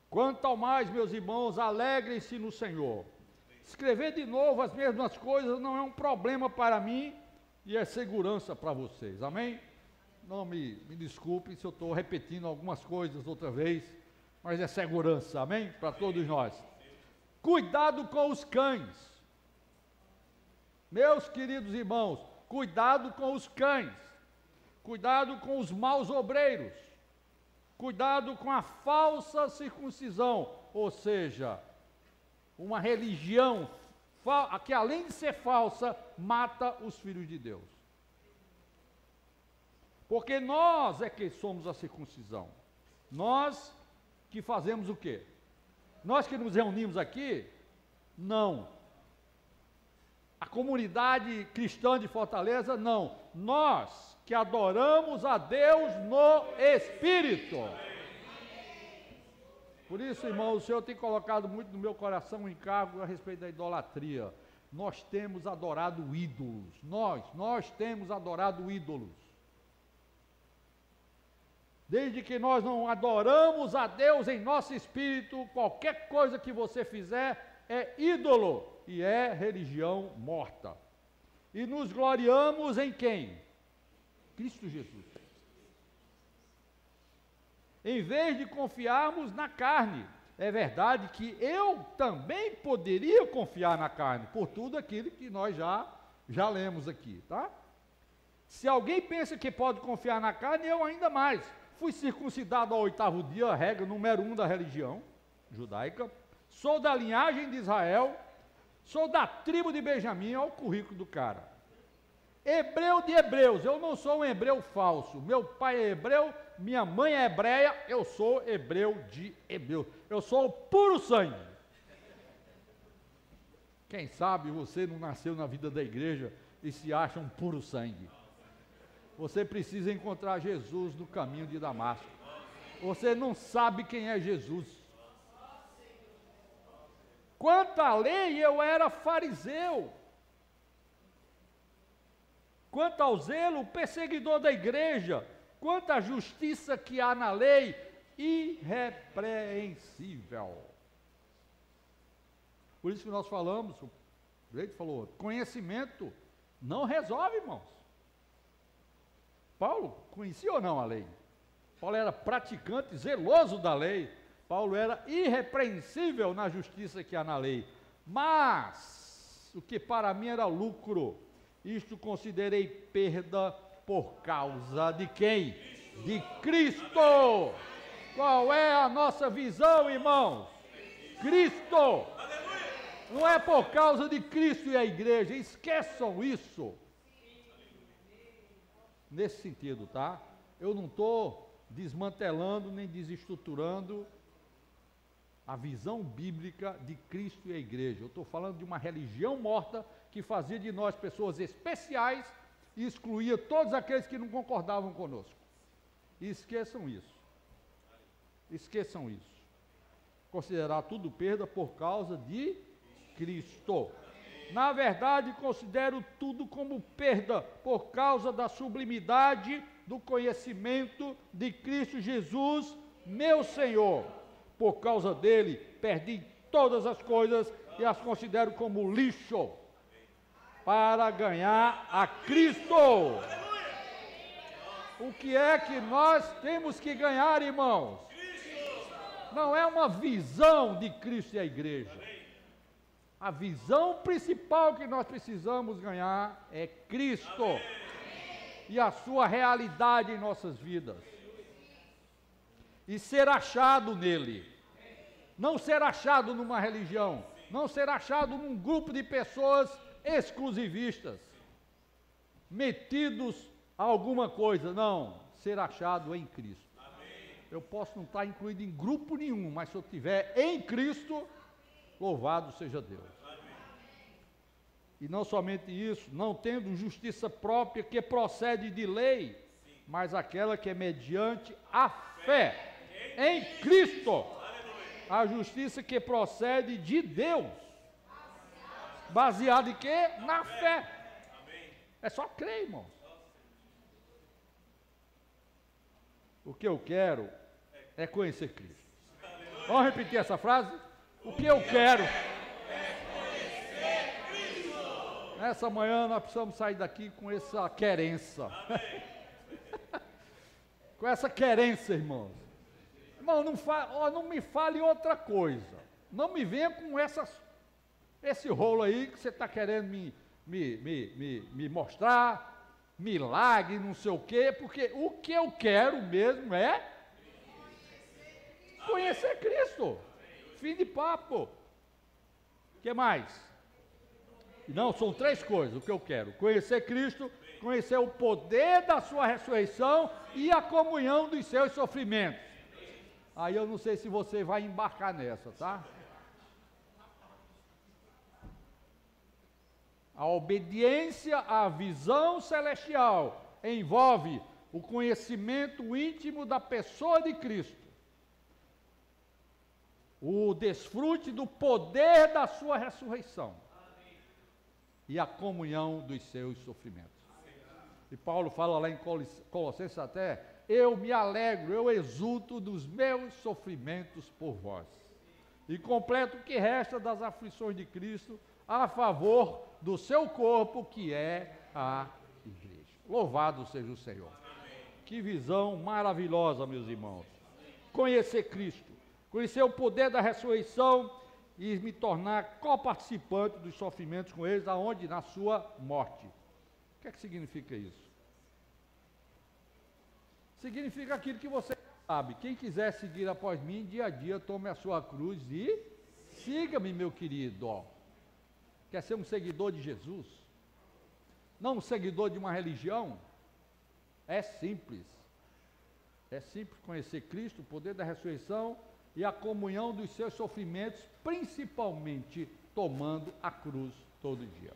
Quanto ao mais, meus irmãos, alegrem-se no Senhor. Escrever de novo as mesmas coisas não é um problema para mim e é segurança para vocês, amém? Não me desculpem se eu estou repetindo algumas coisas outra vez, mas é segurança, amém? Para todos nós. Cuidado com os cães. Meus queridos irmãos, cuidado com os cães. Cuidado com os maus obreiros. Cuidado com a falsa circuncisão, ou seja, uma religião que além de ser falsa, mata os filhos de Deus. Porque nós é que somos a circuncisão. Nós que fazemos o quê? Nós que nos reunimos aqui? Não. A comunidade cristã de Fortaleza? Não. Nós que adoramos a Deus no Espírito. Por isso, irmão, o Senhor tem colocado muito no meu coração um encargo a respeito da idolatria. Nós temos adorado ídolos. Nós temos adorado ídolos. Desde que nós não adoramos a Deus em nosso espírito, qualquer coisa que você fizer é ídolo e é religião morta. E nos gloriamos em quem? Cristo Jesus. Em vez de confiarmos na carne, é verdade que eu também poderia confiar na carne, por tudo aquilo que nós já lemos aqui, tá? Se alguém pensa que pode confiar na carne, eu ainda mais. Fui circuncidado ao 8º dia, a regra número 1 da religião judaica. Sou da linhagem de Israel, sou da tribo de Benjamim, olha o currículo do cara. Hebreu de hebreus, eu não sou um hebreu falso. Meu pai é hebreu, minha mãe é hebreia, eu sou hebreu de hebreus. Eu sou o puro sangue. Quem sabe você não nasceu na vida da igreja e se acha um puro sangue. Você precisa encontrar Jesus no caminho de Damasco. Você não sabe quem é Jesus. Quanto à lei, eu era fariseu. Quanto ao zelo, perseguidor da igreja. Quanto à justiça que há na lei, irrepreensível. Por isso que nós falamos, o Leite falou, conhecimento não resolve, irmãos. Paulo conhecia ou não a lei? Paulo era praticante, zeloso da lei. Paulo era irrepreensível na justiça que há na lei. Mas, o que para mim era lucro, isto considerei perda por causa de quem? De Cristo. Qual é a nossa visão, irmãos? Cristo. Não é por causa de Cristo e a igreja, esqueçam isso. Nesse sentido, tá? Eu não estou desmantelando nem desestruturando a visão bíblica de Cristo e a igreja. Eu estou falando de uma religião morta que fazia de nós pessoas especiais e excluía todos aqueles que não concordavam conosco. E esqueçam isso. Esqueçam isso. Considerar tudo perda por causa de Cristo. Na verdade, considero tudo como perda por causa da sublimidade do conhecimento de Cristo Jesus, meu Senhor. Por causa dele, perdi todas as coisas e as considero como lixo para ganhar a Cristo. O que é que nós temos que ganhar, irmãos? Não é uma visão de Cristo e a igreja. A visão principal que nós precisamos ganhar é Cristo e a sua realidade em nossas vidas. E ser achado nele. Não ser achado numa religião. Não ser achado num grupo de pessoas exclusivistas, metidos a alguma coisa. Não, ser achado em Cristo. Eu posso não estar incluído em grupo nenhum, mas se eu estiver em Cristo, louvado seja Deus. E não somente isso, não tendo justiça própria que procede de lei, mas aquela que é mediante a fé em Cristo. A justiça que procede de Deus. Baseado em quê? Na fé. É só crer, irmão. O que eu quero é conhecer Cristo. Vamos repetir essa frase? O que eu quero é conhecer Cristo. Nessa manhã nós precisamos sair daqui com essa querência. Com essa querência, irmãos. Irmão, não me fale outra coisa. Não me venha com esse rolo aí que você está querendo me mostrar, milagre, não sei o quê, porque o que eu quero mesmo é conhecer Cristo. Fim de papo. O que mais? Não, são 3 coisas o que eu quero: conhecer Cristo, conhecer o poder da sua ressurreição e a comunhão dos seus sofrimentos. Aí eu não sei se você vai embarcar nessa, tá? A obediência à visão celestial envolve o conhecimento íntimo da pessoa de Cristo, o desfrute do poder da sua ressurreição e a comunhão dos seus sofrimentos. E Paulo fala lá em Colossenses até: eu me alegro, eu exulto dos meus sofrimentos por vós, e completo o que resta das aflições de Cristo a favor do seu corpo, que é a igreja. Louvado seja o Senhor. Que visão maravilhosa, meus irmãos. Conhecer Cristo, conhecer o poder da ressurreição e me tornar coparticipante dos sofrimentos com eles, aonde? Na sua morte. O que é que significa isso? Significa aquilo que você sabe: quem quiser seguir após mim, dia a dia tome a sua cruz e siga-me, meu querido. Quer ser um seguidor de Jesus? Não um seguidor de uma religião? É simples. É simples conhecer Cristo, o poder da ressurreição e a comunhão dos seus sofrimentos, principalmente tomando a cruz todo dia.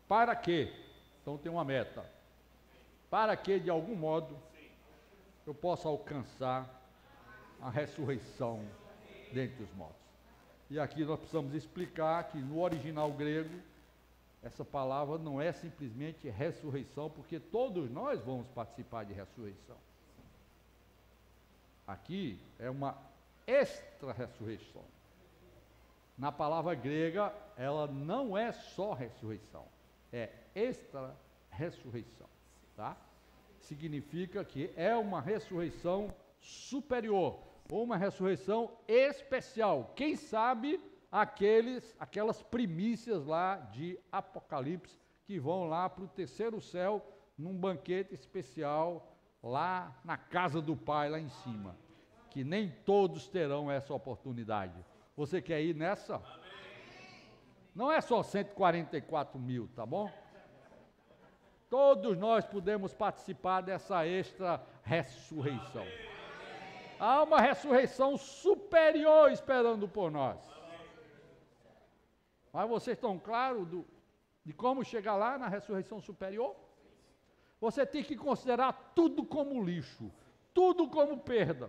Para quê? Então tem uma meta. Para que, de algum modo, eu possa alcançar a ressurreição dentre os mortos. E aqui nós precisamos explicar que no original grego, essa palavra não é simplesmente ressurreição, porque todos nós vamos participar de ressurreição. Aqui é uma extra-ressurreição. Na palavra grega, ela não é só ressurreição, é extra-ressurreição, tá? Significa que é uma ressurreição superior, ou uma ressurreição especial. Quem sabe aquelas primícias lá de Apocalipse, que vão lá para o terceiro céu, num banquete especial, lá na casa do Pai, lá em cima. Que nem todos terão essa oportunidade. Você quer ir nessa? Não é só 144 mil, tá bom? Todos nós podemos participar dessa extra ressurreição. Há uma ressurreição superior esperando por nós. Mas vocês estão claros de como chegar lá na ressurreição superior? Você tem que considerar tudo como lixo, tudo como perda.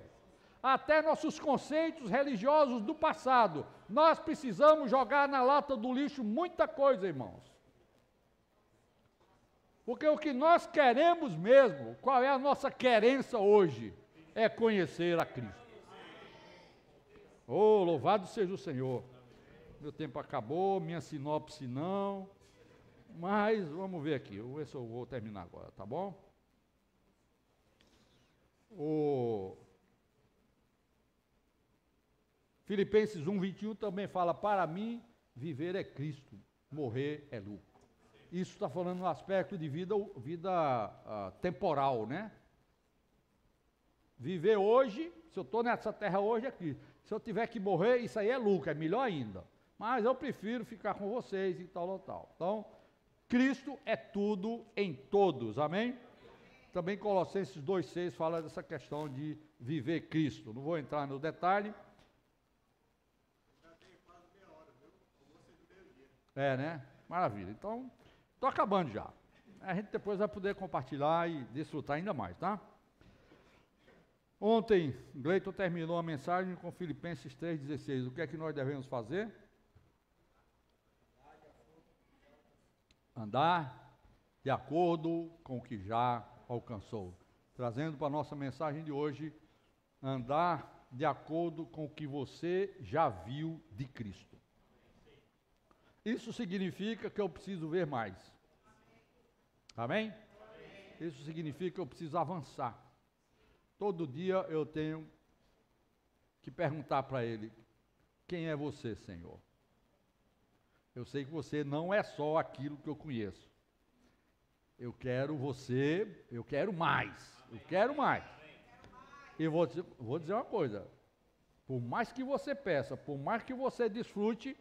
Até nossos conceitos religiosos do passado. Nós precisamos jogar na lata do lixo muita coisa, irmãos. Porque o que nós queremos mesmo, qual é a nossa querência hoje? É conhecer a Cristo. Oh, louvado seja o Senhor. Meu tempo acabou, minha sinopse não. Mas vamos ver aqui, vou ver se eu vou terminar agora, tá bom? Filipenses 1:21 também fala: para mim, viver é Cristo, morrer é lucro. Isso está falando no aspecto de vida temporal, né? Viver hoje, se eu estou nessa terra hoje, é Cristo. Se eu tiver que morrer, isso aí é lucro, é melhor ainda. Mas eu prefiro ficar com vocês e tal, tal. Então, Cristo é tudo em todos, amém? Também Colossenses 2:6 fala dessa questão de viver Cristo. Não vou entrar no detalhe. É, né? Maravilha. Então, estou acabando já. a gente depois vai poder compartilhar e desfrutar ainda mais, tá? Ontem, Gleiton terminou a mensagem com Filipenses 3,16. O que é que nós devemos fazer? Andar de acordo com o que já alcançou. Trazendo para a nossa mensagem de hoje, andar de acordo com o que você já viu de Cristo. Isso significa que eu preciso ver mais. Amém? Isso significa que eu preciso avançar. Todo dia eu tenho que perguntar para Ele, quem é você, Senhor? Eu sei que você não é só aquilo que eu conheço. Eu quero você, eu quero mais. E vou dizer uma coisa, por mais que você peça, por mais que você desfrute,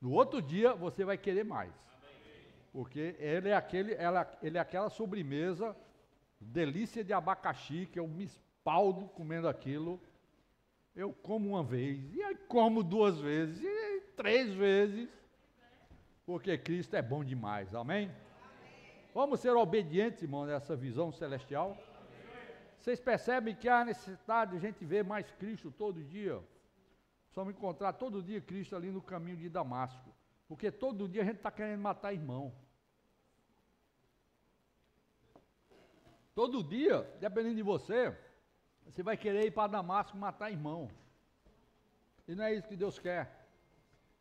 no outro dia você vai querer mais. Porque ele é aquela sobremesa, delícia de abacaxi, que eu me espaldo comendo aquilo. Eu como uma vez, e aí como 2 vezes, e 3 vezes, porque Cristo é bom demais, amém? Vamos ser obedientes, irmão, nessa visão celestial. Vocês percebem que há necessidade de a gente ver mais Cristo todo dia? Só me encontrar todo dia Cristo ali no caminho de Damasco. Porque todo dia a gente está querendo matar irmão. Todo dia, dependendo de você, você vai querer ir para Damasco matar irmão. E não é isso que Deus quer.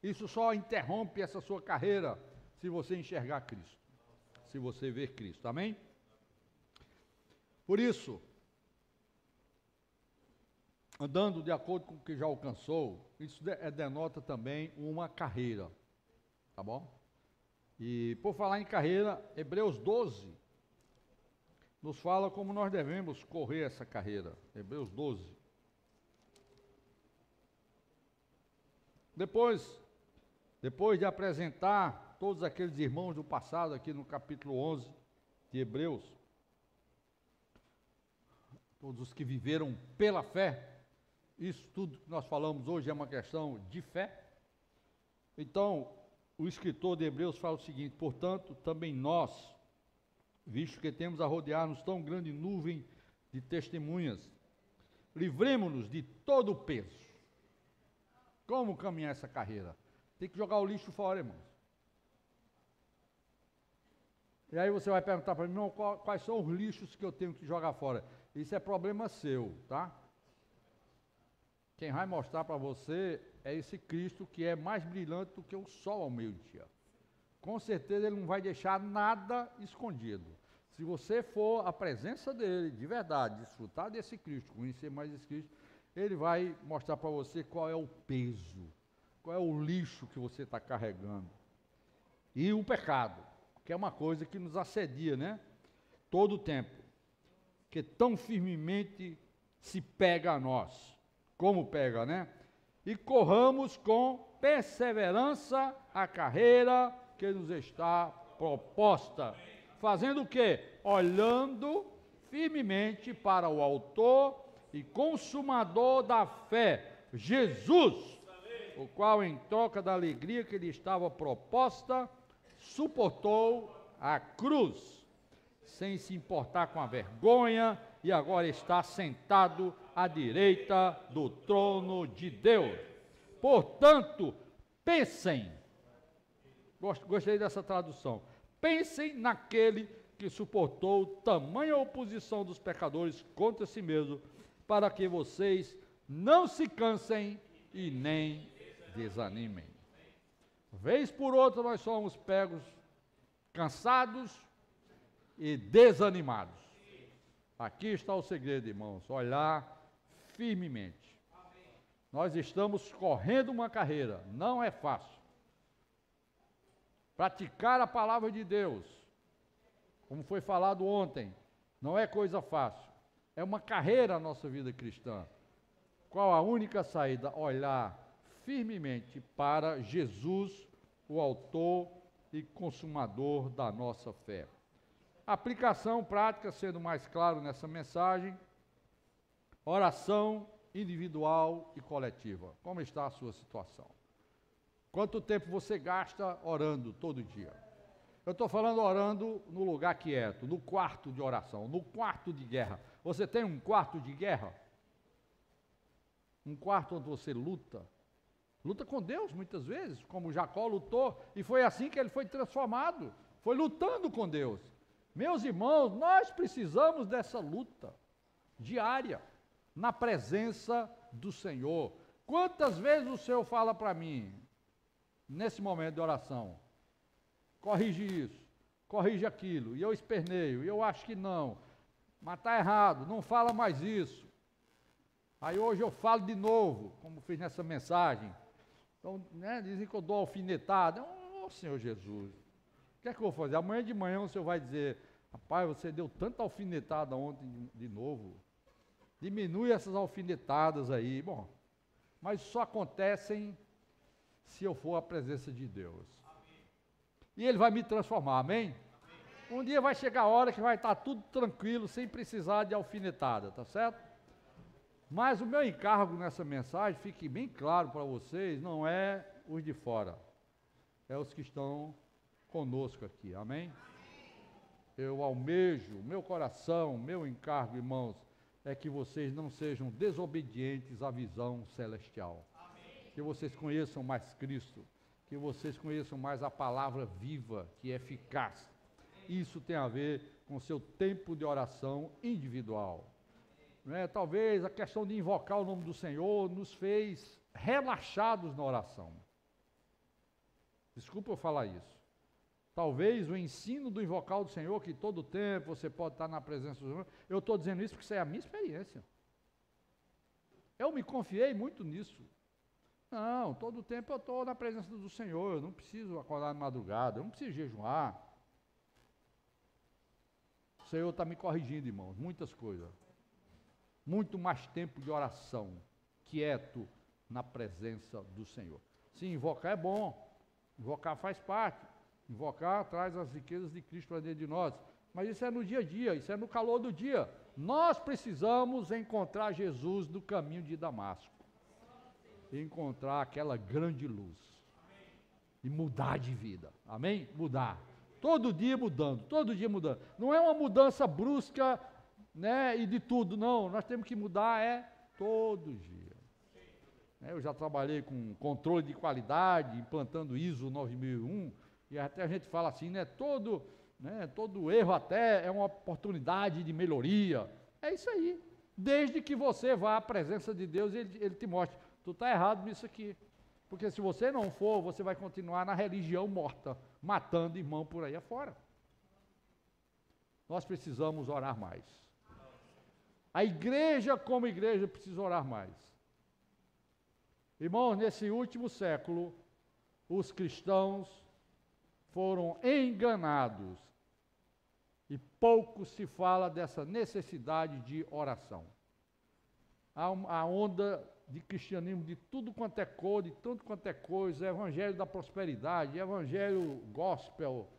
Isso só interrompe essa sua carreira se você enxergar Cristo. Se você ver Cristo, amém? Por isso, andando de acordo com o que já alcançou, isso denota também uma carreira, tá bom? E por falar em carreira, Hebreus 12 nos fala como nós devemos correr essa carreira. Hebreus 12. Depois de apresentar todos aqueles irmãos do passado, aqui no capítulo 11 de Hebreus, todos os que viveram pela fé, isso tudo que nós falamos hoje é uma questão de fé. Então, o escritor de Hebreus fala o seguinte: portanto, também nós, visto que temos a rodear-nos tão grande nuvem de testemunhas, livremo-nos de todo o peso. Como caminhar essa carreira? Tem que jogar o lixo fora, irmãos. E aí você vai perguntar para mim, irmão, quais são os lixos que eu tenho que jogar fora? Isso é problema seu, tá? Quem vai mostrar para você é esse Cristo que é mais brilhante do que o sol ao meio-dia. Com certeza ele não vai deixar nada escondido. Se você for à presença dele, de verdade, desfrutar desse Cristo, conhecer mais esse Cristo, ele vai mostrar para você qual é o peso, qual é o lixo que você está carregando. E o pecado, que é uma coisa que nos assedia, né? Todo o tempo. Que tão firmemente se pega a nós. Como pega, né? E corramos com perseverança a carreira que nos está proposta. Fazendo o quê? Olhando firmemente para o autor e consumador da fé, Jesus, o qual, em troca da alegria que lhe estava proposta, suportou a cruz, sem se importar com a vergonha, e agora está sentado à direita do trono de Deus. Portanto, pensem, gostei dessa tradução, pensem naquele que suportou tamanha oposição dos pecadores contra si mesmo, para que vocês não se cansem e nem desanimem. Vez por outra nós somos pegos, cansados e desanimados. Aqui está o segredo, irmãos, olhar firmemente. Nós estamos correndo uma carreira, não é fácil. Praticar a palavra de Deus, como foi falado ontem, não é coisa fácil. É uma carreira a nossa vida cristã. Qual a única saída? Olhar firmemente para Jesus, o autor e consumador da nossa fé. Aplicação prática, sendo mais claro nessa mensagem, oração individual e coletiva. Como está a sua situação? Quanto tempo você gasta orando todo dia? Eu estou falando orando no lugar quieto, no quarto de oração, no quarto de guerra. Você tem um quarto de guerra? Um quarto onde você luta? Luta com Deus muitas vezes, como Jacó lutou, e foi assim que ele foi transformado. Foi lutando com Deus. Meus irmãos, nós precisamos dessa luta diária, na presença do Senhor. Quantas vezes o Senhor fala para mim, nesse momento de oração, corrige isso, corrige aquilo, e eu esperneio, e eu acho que não, mas está errado, não fala mais isso. Aí hoje eu falo de novo, como fiz nessa mensagem. Então, dizem que eu dou alfinetada. Ô Senhor Jesus, o que é que eu vou fazer? Amanhã de manhã o Senhor vai dizer, rapaz, você deu tanta alfinetada ontem de novo. Diminui essas alfinetadas aí. Bom, mas só acontecem se eu for à presença de Deus. E Ele vai me transformar, amém? Um dia vai chegar a hora que vai estar tudo tranquilo, sem precisar de alfinetada, tá certo? Mas o meu encargo nessa mensagem, fique bem claro para vocês, não é os de fora, é os que estão conosco aqui, amém? Eu almejo, meu coração, meu encargo, irmãos, é que vocês não sejam desobedientes à visão celestial. Amém. Que vocês conheçam mais Cristo, que vocês conheçam mais a palavra viva, que é eficaz. Isso tem a ver com o seu tempo de oração individual. Talvez a questão de invocar o nome do Senhor nos fez relaxados na oração. Desculpa eu falar isso. Talvez o ensino do invocar o Senhor, que todo tempo você pode estar na presença do Senhor, eu estou dizendo isso porque isso é a minha experiência. Eu me confiei muito nisso. Não, todo tempo eu estou na presença do Senhor, eu não preciso acordar de madrugada, eu não preciso jejuar. O Senhor está me corrigindo, irmãos, muitas coisas. Muito mais tempo de oração, quieto na presença do Senhor. Sim, invocar é bom, invocar faz parte, invocar traz as riquezas de Cristo para dentro de nós, mas isso é no dia a dia, isso é no calor do dia. Nós precisamos encontrar Jesus no caminho de Damasco, encontrar aquela grande luz e mudar de vida, amém? Mudar, todo dia mudando, todo dia mudando. Não é uma mudança brusca, e de tudo, não, nós temos que mudar todo dia. Eu já trabalhei com controle de qualidade, implantando ISO 9001, e até a gente fala assim, todo erro até é uma oportunidade de melhoria. É isso aí, desde que você vá à presença de Deus, ele te mostra, tu está errado nisso aqui, porque se você não for, você vai continuar na religião morta, matando irmão por aí afora. Nós precisamos orar mais. A igreja, como igreja, precisa orar mais. Irmãos, nesse último século, os cristãos foram enganados e pouco se fala dessa necessidade de oração. A onda de cristianismo de tudo quanto é cor, de tanto quanto é coisa, evangelho da prosperidade, evangelho gospel,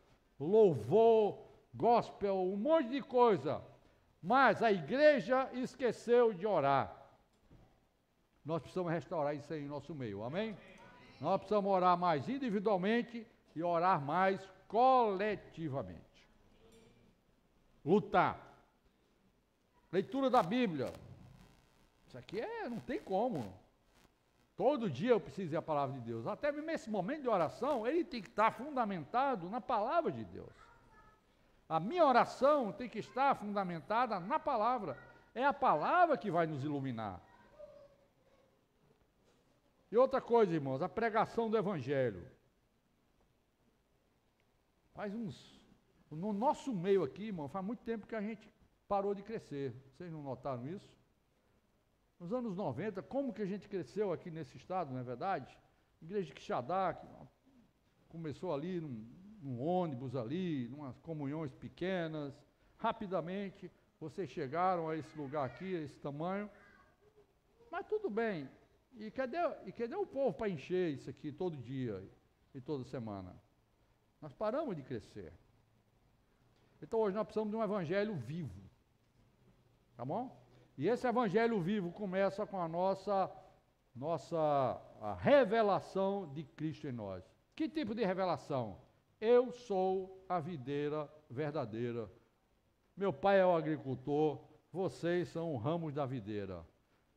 louvor, gospel, um monte de coisa. Mas a igreja esqueceu de orar. Nós precisamos restaurar isso aí em nosso meio, amém? Nós precisamos orar mais individualmente e orar mais coletivamente. Lutar. Leitura da Bíblia. Isso aqui não tem como. Todo dia eu preciso ir à palavra de Deus. Até mesmo nesse momento de oração, ele tem que estar fundamentado na palavra de Deus. A minha oração tem que estar fundamentada na palavra. É a palavra que vai nos iluminar. E outra coisa, irmãos, a pregação do Evangelho. No nosso meio aqui, irmão, faz muito tempo que a gente parou de crescer. Vocês não notaram isso? Nos anos 90, como que a gente cresceu aqui nesse estado, não é verdade? Igreja de Quixadá, que começou ali num ônibus ali, umas comunhões pequenas. Rapidamente, vocês chegaram a esse lugar aqui, a esse tamanho. Mas tudo bem. E cadê o povo para encher isso aqui todo dia e toda semana? Nós paramos de crescer. Então hoje nós precisamos de um evangelho vivo. Tá bom? E esse evangelho vivo começa com a nossa revelação de Cristo em nós. Que tipo de revelação? Eu sou a videira verdadeira. Meu pai é o agricultor, vocês são ramos da videira.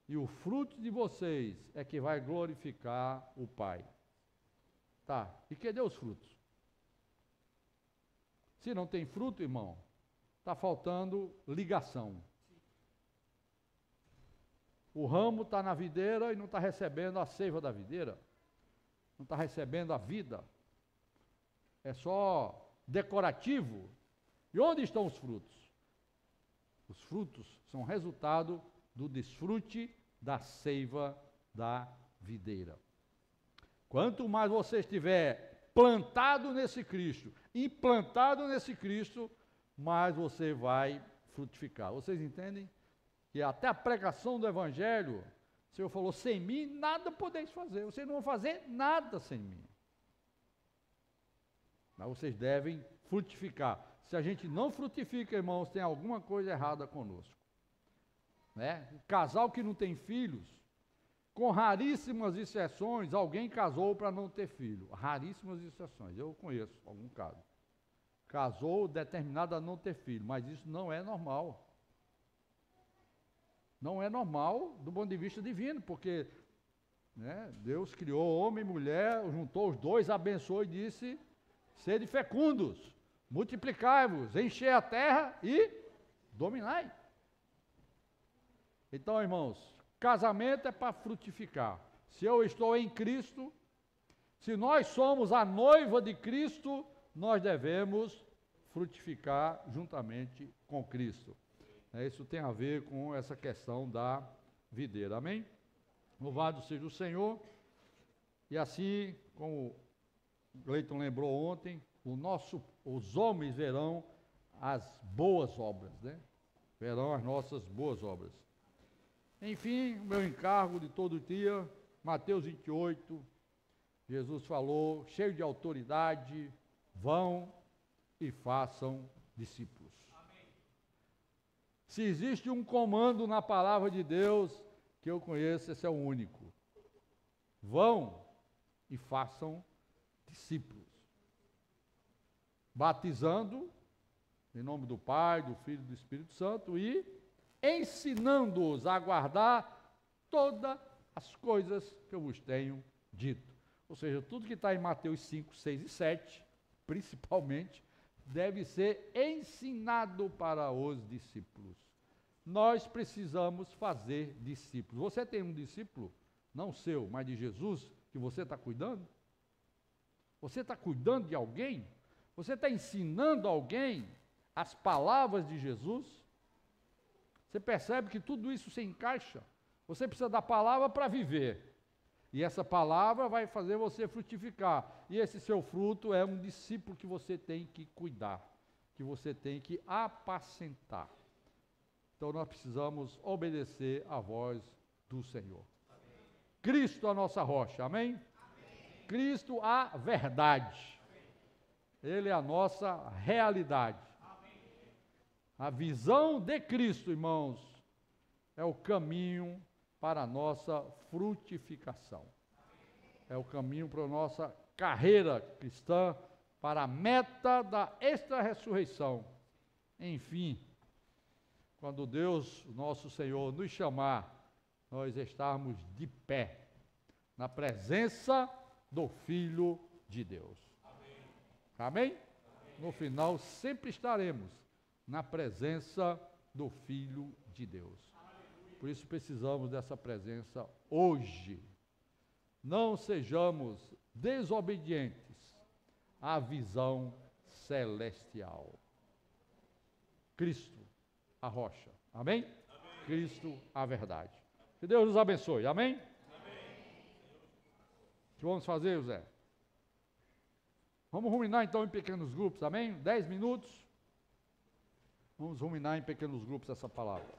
E o fruto de vocês é que vai glorificar o Pai. Tá, e cadê os frutos? Se não tem fruto, irmão, está faltando ligação. O ramo está na videira e não está recebendo a seiva da videira. Não está recebendo a vida. É só decorativo. E onde estão os frutos? Os frutos são resultado do desfrute da seiva da videira. Quanto mais você estiver plantado nesse Cristo, implantado nesse Cristo, mais você vai frutificar. Vocês entendem? Que até a pregação do Evangelho, o Senhor falou, sem mim nada podeis fazer. Vocês não vão fazer nada sem mim. Mas vocês devem frutificar. Se a gente não frutifica, irmãos, tem alguma coisa errada conosco. Né? O casal que não tem filhos, com raríssimas exceções, alguém casou para não ter filho. Raríssimas exceções, eu conheço algum caso. Casou determinado a não ter filho, mas isso não é normal. Não é normal do ponto de vista divino, porque né, Deus criou homem e mulher, juntou os dois, abençoou e disse, sede fecundos, multiplicai-vos, enchei a terra e dominai. Então, irmãos, casamento é para frutificar. Se eu estou em Cristo, se nós somos a noiva de Cristo, nós devemos frutificar juntamente com Cristo. Isso tem a ver com essa questão da videira. Amém? Louvado seja o Senhor. E assim, como o Gleiton lembrou ontem, os homens verão as boas obras, né? Verão as nossas boas obras. Enfim, o meu encargo de todo dia, Mateus 28, Jesus falou, cheio de autoridade, vão e façam discípulos. Amém. Se existe um comando na palavra de Deus que eu conheço, esse é o único. Vão e façam discípulos. Batizando em nome do Pai, do Filho e do Espírito Santo e ensinando-os a guardar todas as coisas que eu vos tenho dito. Ou seja, tudo que está em Mateus 5, 6 e 7, principalmente, deve ser ensinado para os discípulos. Nós precisamos fazer discípulos. Você tem um discípulo, não seu, mas de Jesus, que você está cuidando? Você está cuidando de alguém? Você está ensinando alguém as palavras de Jesus? Você percebe que tudo isso se encaixa? Você precisa da palavra para viver. E essa palavra vai fazer você frutificar. E esse seu fruto é um discípulo que você tem que cuidar, que você tem que apacentar. Então nós precisamos obedecer à voz do Senhor. Amém. Cristo a nossa rocha, amém? Amém. Cristo a verdade. Amém. Ele é a nossa realidade. Amém. A visão de Cristo, irmãos, é o caminho para a nossa frutificação. É o caminho para a nossa carreira cristã, para a meta da extra-ressurreição. Enfim, quando Deus, nosso Senhor, nos chamar, nós estarmos de pé, na presença do Filho de Deus. Amém? Amém? No final, sempre estaremos na presença do Filho de Deus. Por isso precisamos dessa presença hoje. Não sejamos desobedientes à visão celestial. Cristo, a rocha. Amém? Amém. Cristo, a verdade. Que Deus nos abençoe. Amém? Amém. O que vamos fazer, José? Vamos ruminar então em pequenos grupos, amém? 10 minutos. Vamos ruminar em pequenos grupos essa palavra.